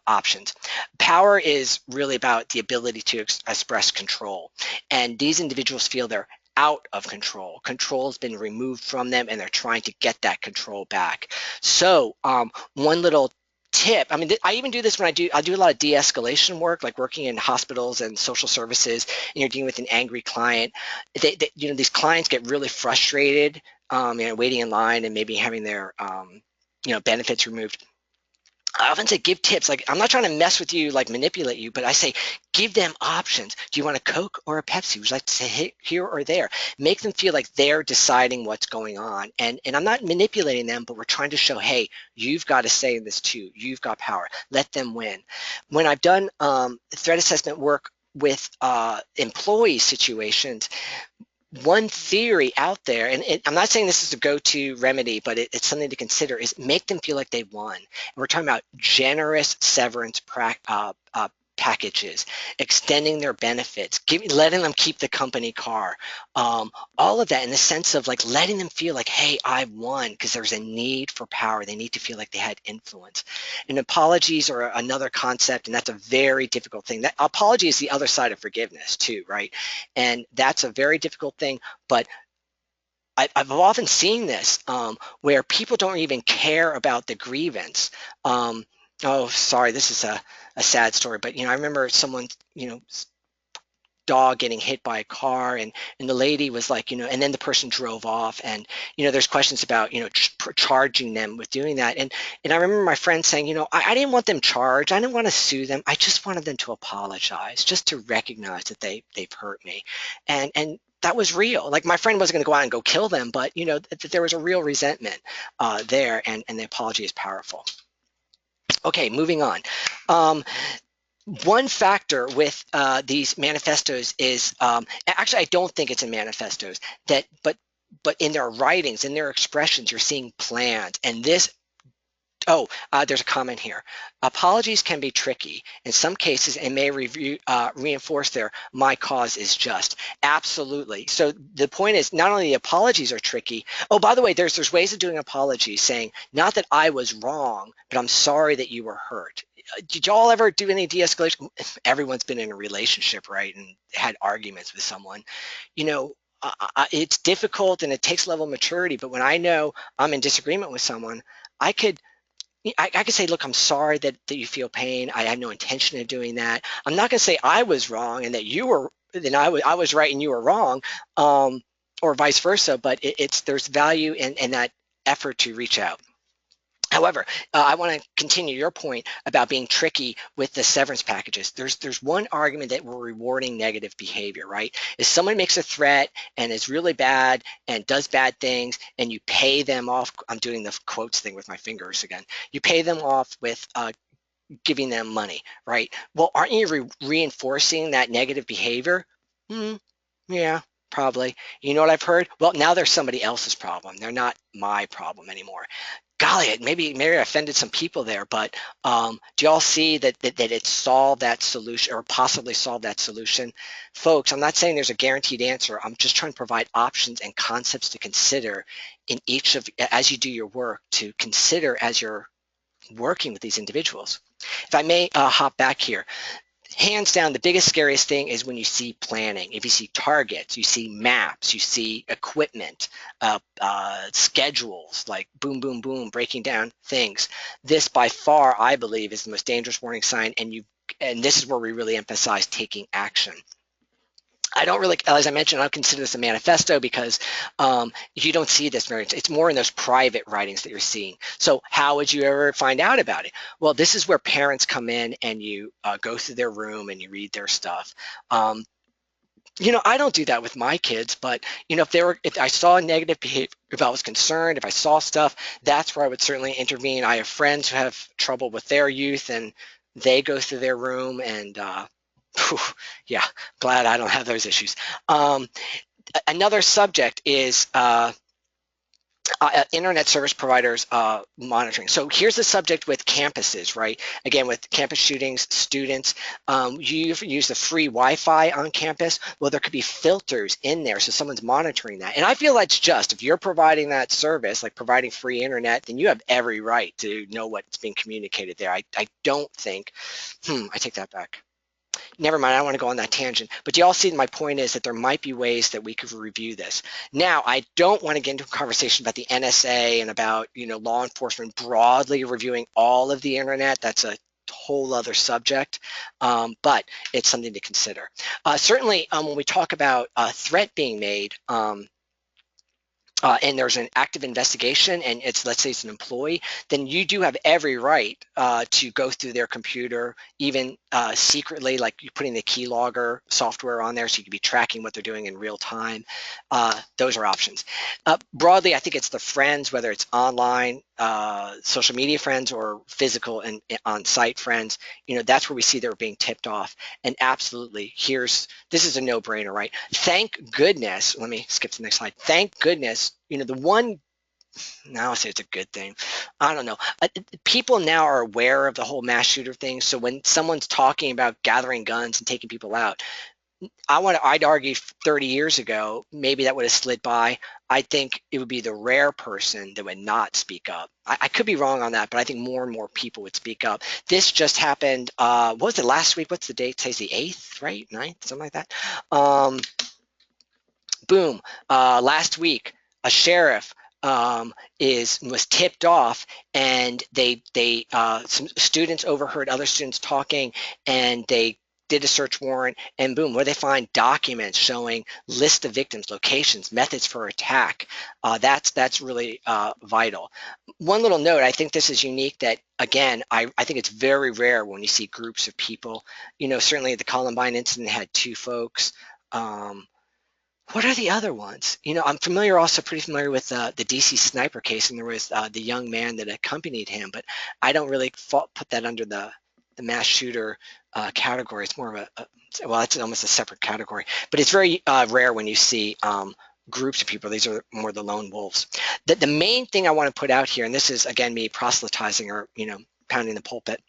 options. Power is really about the ability to express control, and these individuals feel they're out of control. Control has been removed from them, and they're trying to get that control back. So, one little tip. I mean, I even do this when I do a lot of de-escalation work, like working in hospitals and social services, and you're dealing with an angry client. These clients get really frustrated, waiting in line and maybe having their, benefits removed. I often say give tips. Like, I'm not trying to mess with you, like manipulate you, but I say give them options. Do you want a Coke or a Pepsi? Would you like to say here or there? Make them feel like they're deciding what's going on. And I'm not manipulating them, but we're trying to show, hey, you've got a say in this too. You've got power. Let them win. When I've done threat assessment work with employee situations, one theory out there, and I'm not saying this is a go-to remedy, but it's something to consider, is make them feel like they won. And we're talking about generous severance packages, extending their benefits, letting them keep the company car, all of that in the sense of like letting them feel like, hey, I won, because there's a need for power. They need to feel like they had influence. And apologies are another concept, and that's a very difficult thing. That apology is the other side of forgiveness too, right? And that's a very difficult thing, but I've often seen this where people don't even care about the grievance. Oh, sorry, this is a sad story, but I remember someone, dog getting hit by a car, and the lady was like, and then the person drove off, and there's questions about charging them with doing that, and I remember my friend saying, I didn't want them charged, I didn't want to sue them, I just wanted them to apologize, just to recognize that they've hurt me, and that was real. Like, my friend wasn't going to go out and go kill them, but there was a real resentment there, and the apology is powerful. Okay, moving on. One factor with these manifestos is, actually, I don't think it's in manifestos, but in their writings, in their expressions, you're seeing plans, and this Oh, there's a comment here. Apologies can be tricky. In some cases, it may reinforce their my cause is just. Absolutely. So the point is, not only the apologies are tricky. Oh, by the way, there's ways of doing apologies, saying not that I was wrong, but I'm sorry that you were hurt. Did y'all ever do any de-escalation? Everyone's been in a relationship, right, and had arguments with someone. You know, it's difficult and it takes a level of maturity. But when I know I'm in disagreement with someone, I could I could say, look, I'm sorry that you feel pain. I had no intention of doing that. I'm not going to say I was wrong and that you were, then I was right and you were wrong, or vice versa. But there's value in that effort to reach out. However, I want to continue your point about being tricky with the severance packages. There's one argument that we're rewarding negative behavior, right? If someone makes a threat and is really bad and does bad things, and you pay them off, I'm doing the quotes thing with my fingers again. You pay them off with giving them money, right? Well, aren't you reinforcing that negative behavior? Hmm, yeah, probably. You know what I've heard? Well, now they're somebody else's problem. They're not my problem anymore. Golly, maybe I offended some people there, but do y'all see that it solved that solution or possibly solved that solution? Folks, I'm not saying there's a guaranteed answer. I'm just trying to provide options and concepts to consider in each of, as you do your work, to consider as you're working with these individuals. If I may hop back here, hands down, the biggest, scariest thing is when you see planning. If you see targets, you see maps, you see equipment, schedules, like boom, boom, boom, breaking down things. This, by far, I believe, is the most dangerous warning sign, and this is where we really emphasize taking action. I don't really, as I mentioned, I don't consider this a manifesto because you don't see this very much. It's more in those private writings that you're seeing. So how would you ever find out about it? Well, this is where parents come in and you go through their room and you read their stuff. I don't do that with my kids, but if I saw negative behavior, if I was concerned, if I saw stuff, that's where I would certainly intervene. I have friends who have trouble with their youth, and they go through their room, and whew, yeah, glad I don't have those issues. Another subject is internet service providers monitoring. So here's the subject with campuses, right? Again, with campus shootings, students, you use the free Wi-Fi on campus. Well, there could be filters in there, so someone's monitoring that. And I feel that's just, if you're providing that service, like providing free internet, then you have every right to know what's being communicated there. I don't think, I take that back. Never mind, I don't want to go on that tangent. But you all see my point is that there might be ways that we could review this. Now, I don't want to get into a conversation about the NSA and about law enforcement broadly reviewing all of the internet. That's a whole other subject, but it's something to consider. Certainly, when we talk about a threat being made, and there's an active investigation, and let's say it's an employee, then you do have every right to go through their computer, even secretly, like you putting the keylogger software on there so you can be tracking what they're doing in real time. Those are options. Broadly, I think it's the friends, whether it's online, social media friends, or physical and on-site friends. That's where we see they're being tipped off. And absolutely, this is a no-brainer, right? Thank goodness. Let me skip to the next slide. Thank goodness. The one, now I'll say it's a good thing. I don't know. People now are aware of the whole mass shooter thing. So when someone's talking about gathering guns and taking people out, I'd argue 30 years ago, maybe that would have slid by. I think it would be the rare person that would not speak up. I could be wrong on that, but I think more and more people would speak up. This just happened, what was it, last week? What's the date? Today's the 8th, right? 9th, something like that. Boom, last week, a sheriff was tipped off, and some students overheard other students talking, and they did a search warrant, and boom, where they find documents showing list of victims, locations, methods for attack. That's really vital. One little note, I think this is unique, that again, I think it's very rare when you see groups of people. Certainly the Columbine incident had 2 folks. What are the other ones? I'm pretty familiar with the DC sniper case, and there was the young man that accompanied him, but I don't really put that under the mass shooter category. It's more of well, it's almost a separate category, but it's very rare when you see groups of people. These are more the lone wolves. The main thing I want to put out here, and this is again me proselytizing or pounding the pulpit,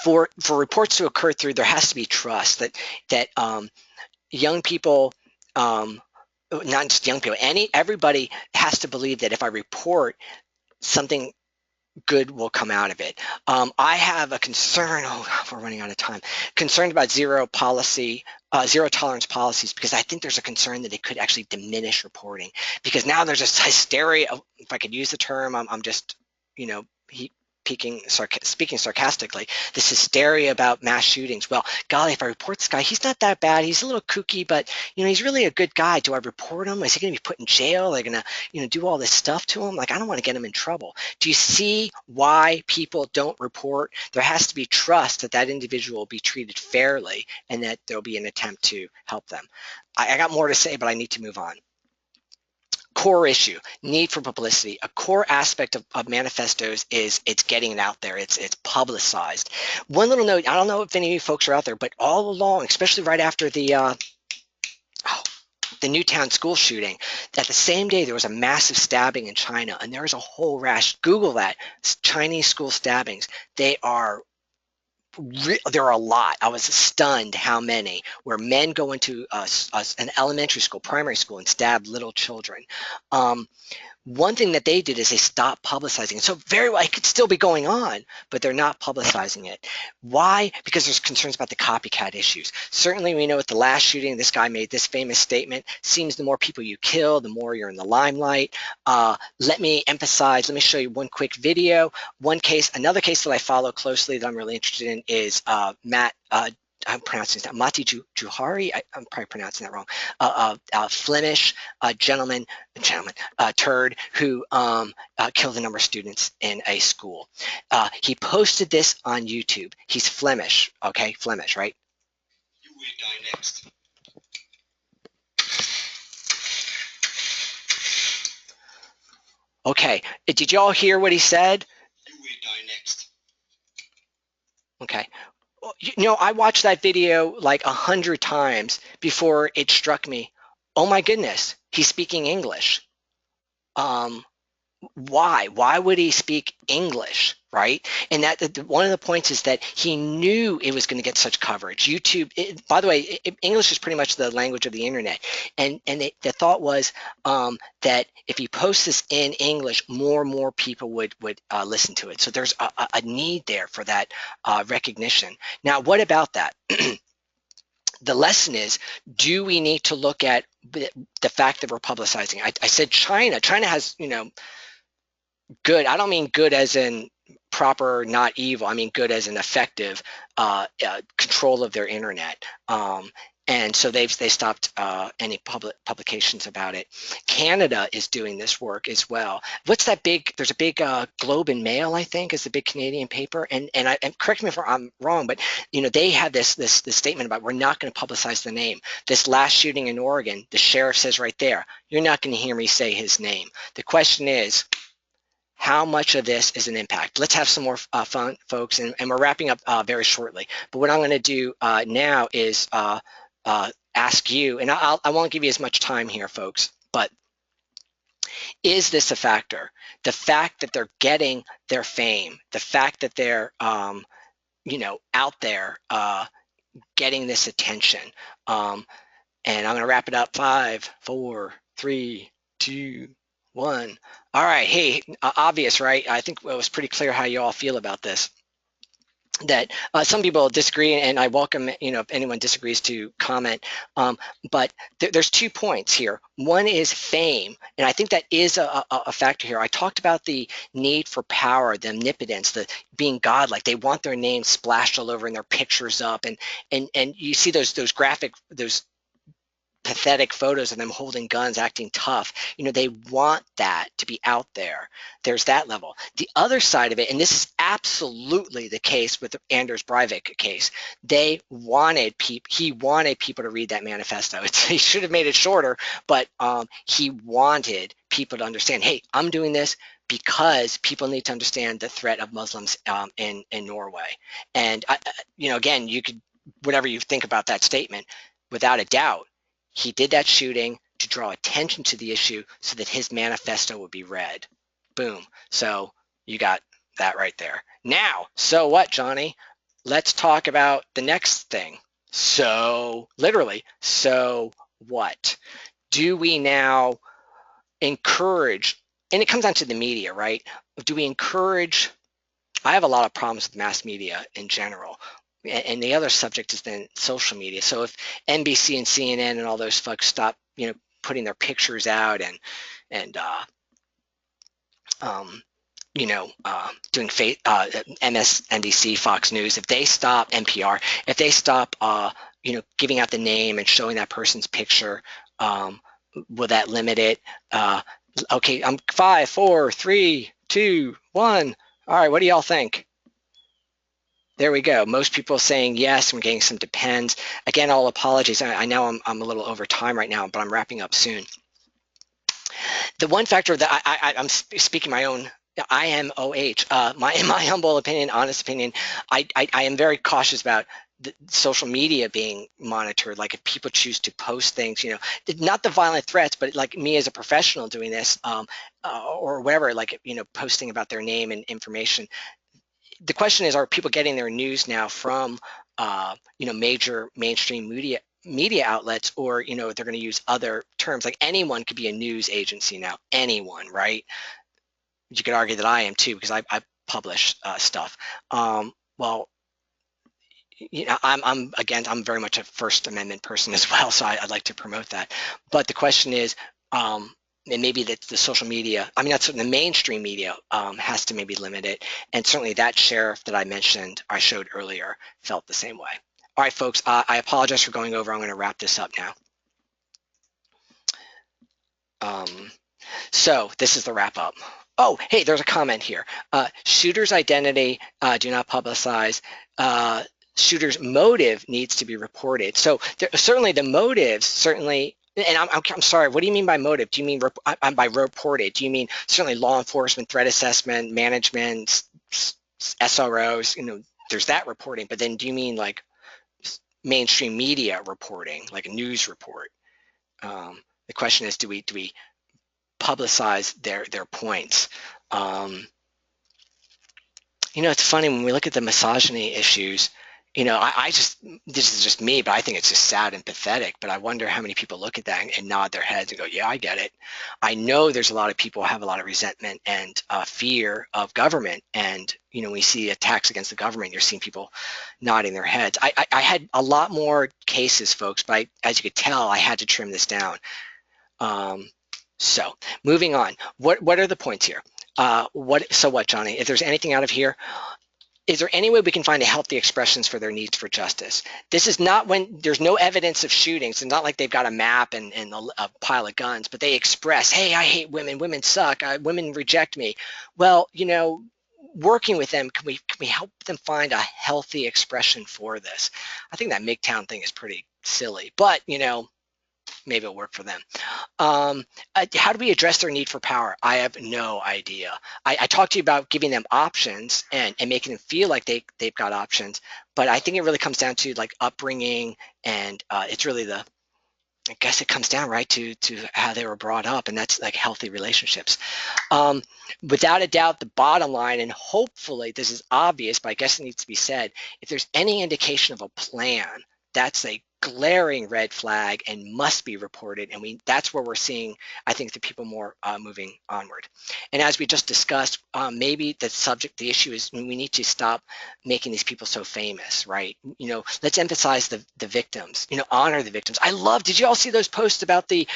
for reports to occur through, there has to be trust that young people, not just young people, everybody has to believe that if I report, something good will come out of it. I have a concern. Oh, we're running out of time. Concerned about zero tolerance policies, because I think there's a concern that it could actually diminish reporting. Because now there's this hysteria. If I could use the term, I'm just, he, speaking sarcastically, this hysteria about mass shootings. Well, golly, if I report this guy, he's not that bad. He's a little kooky, but he's really a good guy. Do I report him? Is he going to be put in jail? They're going to, do all this stuff to him. Like, I don't want to get him in trouble. Do you see why people don't report? There has to be trust that that individual will be treated fairly and that there'll be an attempt to help them. I got more to say, but I need to move on. Core issue, need for publicity. A core aspect of manifestos is it's getting it out there. It's publicized. One little note, I don't know if any of you folks are out there, but all along, especially right after the Newtown school shooting, at the same day there was a massive stabbing in China, and there was a whole rash. Google that, Chinese school stabbings. There are a lot. I was stunned how many, where men go into an elementary school, primary school, and stab little children. One thing that they did is they stopped publicizing it. So very well, it could still be going on, but they're not publicizing it. Why? Because there's concerns about the copycat issues. Certainly, we know at the last shooting, this guy made this famous statement: seems the more people you kill, the more you're in the limelight. Let me show you one quick video. Another case that I follow closely that I'm really interested in is I'm pronouncing that Mati Juhari. I'm probably pronouncing that wrong. Flemish gentleman, turd who killed a number of students in a school. He posted this on YouTube. He's Flemish, okay? Flemish, right? You will die next. Okay, did y'all hear what he said? You will die next. Okay. I watched that video like 100 times before it struck me. Oh my goodness, he's speaking English. Why? Why would he speak English, right? And that one of the points is that he knew it was going to get such coverage. YouTube, by the way, English is pretty much the language of the internet, and the thought was that if he posts this in English, more and more people would listen to it. So there's a need there for that recognition. Now, what about that? The lesson is, do we need to look at the fact that we're publicizing? I said China. China has, good. I don't mean good as in proper, not evil. I mean good as an effective control of their internet. And so they stopped any publications about it. Canada is doing this work as well. What's that big? There's a big Globe and Mail, I think, is the big Canadian paper. And correct me if I'm wrong, but they have this statement about, we're not going to publicize the name. This last shooting in Oregon, the sheriff says right there, you're not going to hear me say his name. The question is, how much of this is an impact? Let's have some more fun, folks, and we're wrapping up very shortly. But what I'm going to do now is ask you, and I won't give you as much time here, folks, but is this a factor? The fact that they're getting their fame, the fact that they're, out there getting this attention. And I'm going to wrap it up. 5, 4, 3, 2, 1. All right. Hey, obvious, right? I think it was pretty clear how you all feel about this. That some people disagree, and I welcome, if anyone disagrees, to comment. But there's 2 points here. One is fame, and I think that is a factor here. I talked about the need for power, the omnipotence, the being godlike. They want their name splashed all over and their pictures up, and you see those pathetic photos of them holding guns, acting tough. They want that to be out there. There's that level. The other side of it, and this is absolutely the case with the Anders Breivik case, he wanted people to read that manifesto. He should have made it shorter, but he wanted people to understand, hey, I'm doing this because people need to understand the threat of Muslims in Norway. And again, you could, whatever you think about that statement, without a doubt, he did that shooting to draw attention to the issue so that his manifesto would be read. Boom. So you got that right there. Now, so what, Johnny? Let's talk about the next thing. So, literally, so what? Do we now encourage, and it comes down to the media, right? Do we encourage, I have a lot of problems with mass media in general. And the other subject is then social media. So if NBC and CNN and all those folks stop, putting their pictures out and um, doing MSNBC, Fox News, if they stop NPR, if they stop, giving out the name and showing that person's picture, will that limit it? Okay, I'm 5, 4, 3, 2, 1. All right, what do y'all think? There we go. Most people saying yes. We're getting some depends. Again, all apologies. I know I'm a little over time right now, but I'm wrapping up soon. The one factor that I'm speaking my own IMOH, in my humble opinion, honest opinion, I am very cautious about the social media being monitored. Like if people choose to post things, not the violent threats, but like me as a professional doing this, or whatever, like, posting about their name and information. The question is, are people getting their news now from, major mainstream media outlets, or they're going to use other terms? Like anyone could be a news agency now, anyone, right? You could argue that I am too, because I publish stuff. Well, I'm very much a First Amendment person as well, so I'd like to promote that. But the question is, and maybe that's the social media, that's the mainstream media, has to maybe limit it. And certainly that sheriff that I showed earlier, felt the same way. All right, folks, I apologize for going over. I'm going to wrap this up now. So this is the wrap up. Oh, hey, there's a comment here. Shooter's identity, do not publicize. Shooter's motive needs to be reported. So certainly the motives, certainly, and I'm sorry, what do you mean by motive? Do you mean by reported? Do you mean certainly law enforcement, threat assessment, management, SROs, there's that reporting, but then do you mean like mainstream media reporting, like a news report? The question is, do we publicize their points? It's funny when we look at the misogyny issues. This is just me, but I think it's just sad and pathetic. But I wonder how many people look at that and nod their heads and go, yeah, I get it. I know there's a lot of people who have a lot of resentment and fear of government. And, we see attacks against the government, you're seeing people nodding their heads. I had a lot more cases, folks, but as you could tell, I had to trim this down. So moving on, what are the points here? So what, Johnny? If there's anything out of here, is there any way we can find a healthy expressions for their needs for justice? This is not when there's no evidence of shootings. It's not like they've got a map and a pile of guns, but they express, hey, I hate women. Women suck. Women reject me. Well, working with them, can we help them find a healthy expression for this? I think that MGTOWN thing is pretty silly, but maybe it'll work for them. How do we address their need for power? I have no idea. I talked to you about giving them options and making them feel like they've got options, but I think it really comes down to like upbringing, and it's really I guess it comes down right to how they were brought up, and that's like healthy relationships. Without a doubt, the bottom line, and hopefully this is obvious, but I guess it needs to be said, if there's any indication of a plan, that's a glaring red flag and must be reported, and that's where we're seeing, I think, the people more moving onward. And as we just discussed, maybe the issue is we need to stop making these people so famous, right? Let's emphasize the victims, honor the victims. Did you all see those posts about the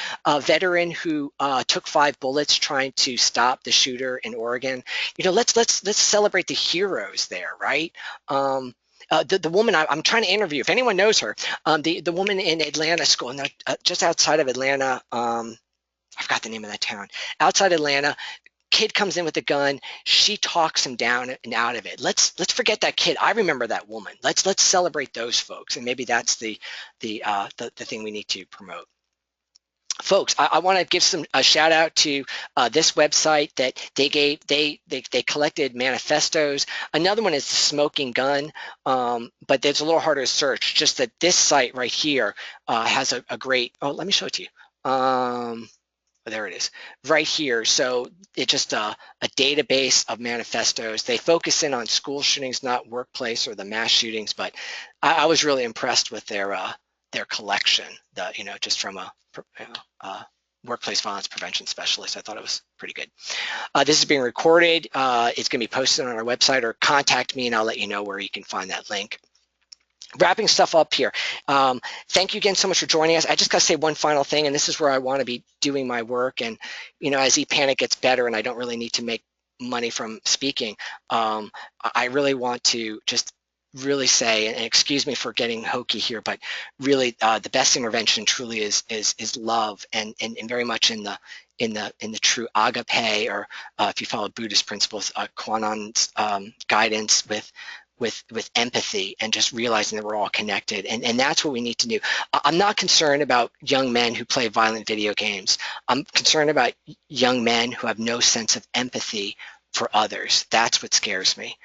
veteran who took 5 bullets trying to stop the shooter in Oregon? Let's celebrate the heroes there, right? The woman I'm trying to interview, if anyone knows her, the woman in Atlanta school, just outside of Atlanta, I forgot the name of that town, outside Atlanta, kid comes in with a gun, she talks him down and out of it. Let's forget that kid. I remember that woman. Let's celebrate those folks, and maybe that's the thing we need to promote. Folks, I want to give a shout out to this website that they collected manifestos. Another one is the Smoking Gun, but it's a little harder to search. Just that this site right here has a great. Oh, let me show it to you. There it is, right here. So it's just a database of manifestos. They focus in on school shootings, not workplace or the mass shootings, but I was really impressed with their collection. Just from a workplace violence prevention specialist, I thought it was pretty good. This is being recorded. It's going to be posted on our website, or contact me and I'll let you know where you can find that link. Wrapping stuff up here. Thank you again so much for joining us. I just got to say one final thing, and this is where I want to be doing my work. And, as ePanic gets better and I don't really need to make money from speaking, I really want to just really say, and excuse me for getting hokey here, but really the best intervention truly is love, and very much in the true agape, or if you follow Buddhist principles, Kwanon's guidance with empathy, and just realizing that we're all connected. And that's what we need to do. I'm not concerned about young men who play violent video games. I'm concerned about young men who have no sense of empathy for others. That's what scares me.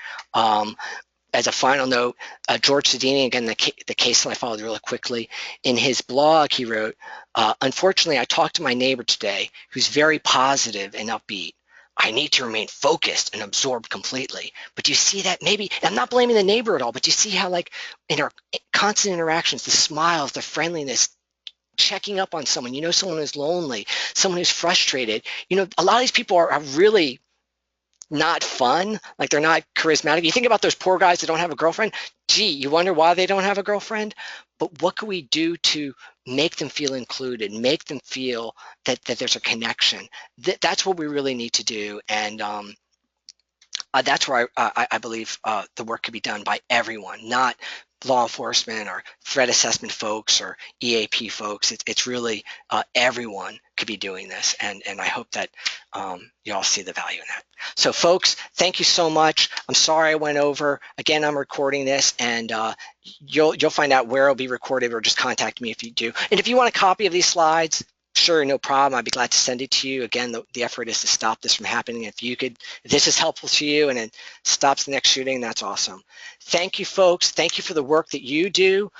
As a final note, George Sedini, again, the case that I followed really quickly, in his blog, he wrote, unfortunately, I talked to my neighbor today who's very positive and upbeat. I need to remain focused and absorbed completely. But do you see that? Maybe, I'm not blaming the neighbor at all, but do you see how, like, in our constant interactions, the smiles, the friendliness, checking up on someone, someone who's lonely, someone who's frustrated, a lot of these people are really not fun, like they're not charismatic. You think about those poor guys that don't have a girlfriend. Gee, you wonder why they don't have a girlfriend. But what can we do to make them feel included, make them feel that there's a connection? That's what we really need to do. And that's where I believe the work could be done by everyone, not law enforcement or threat assessment folks or EAP folks. It's really everyone could be doing this, and I hope that you all see the value in that. So folks, thank you so much. I'm sorry I went over. Again, I'm recording this, and you'll find out where it'll be recorded, or just contact me if you do. And if you want a copy of these slides, sure, no problem. I'd be glad to send it to you. Again, the effort is to stop this from happening. If this is helpful to you and it stops the next shooting, that's awesome. Thank you, folks. Thank you for the work that you do.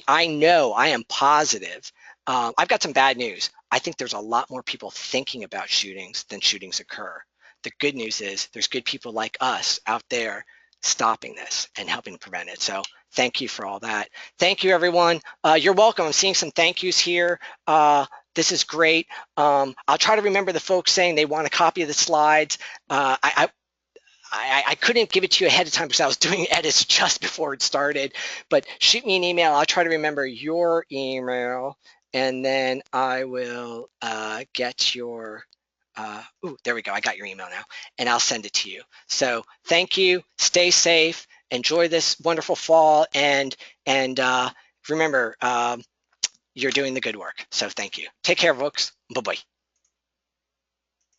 I know, I am positive. I've got some bad news. I think there's a lot more people thinking about shootings than shootings occur. The good news is there's good people like us out there stopping this and helping prevent it. So thank you for all that. Thank you, everyone. You're welcome. I'm seeing some thank yous here. This is great. I'll try to remember the folks saying they want a copy of the slides. I couldn't give it to you ahead of time because I was doing edits just before it started, but shoot me an email. I'll try to remember your email, and then I will get your, there we go. I got your email now, and I'll send it to you. So thank you. Stay safe. Enjoy this wonderful fall, and remember, you're doing the good work. So thank you. Take care, folks. Bye-bye.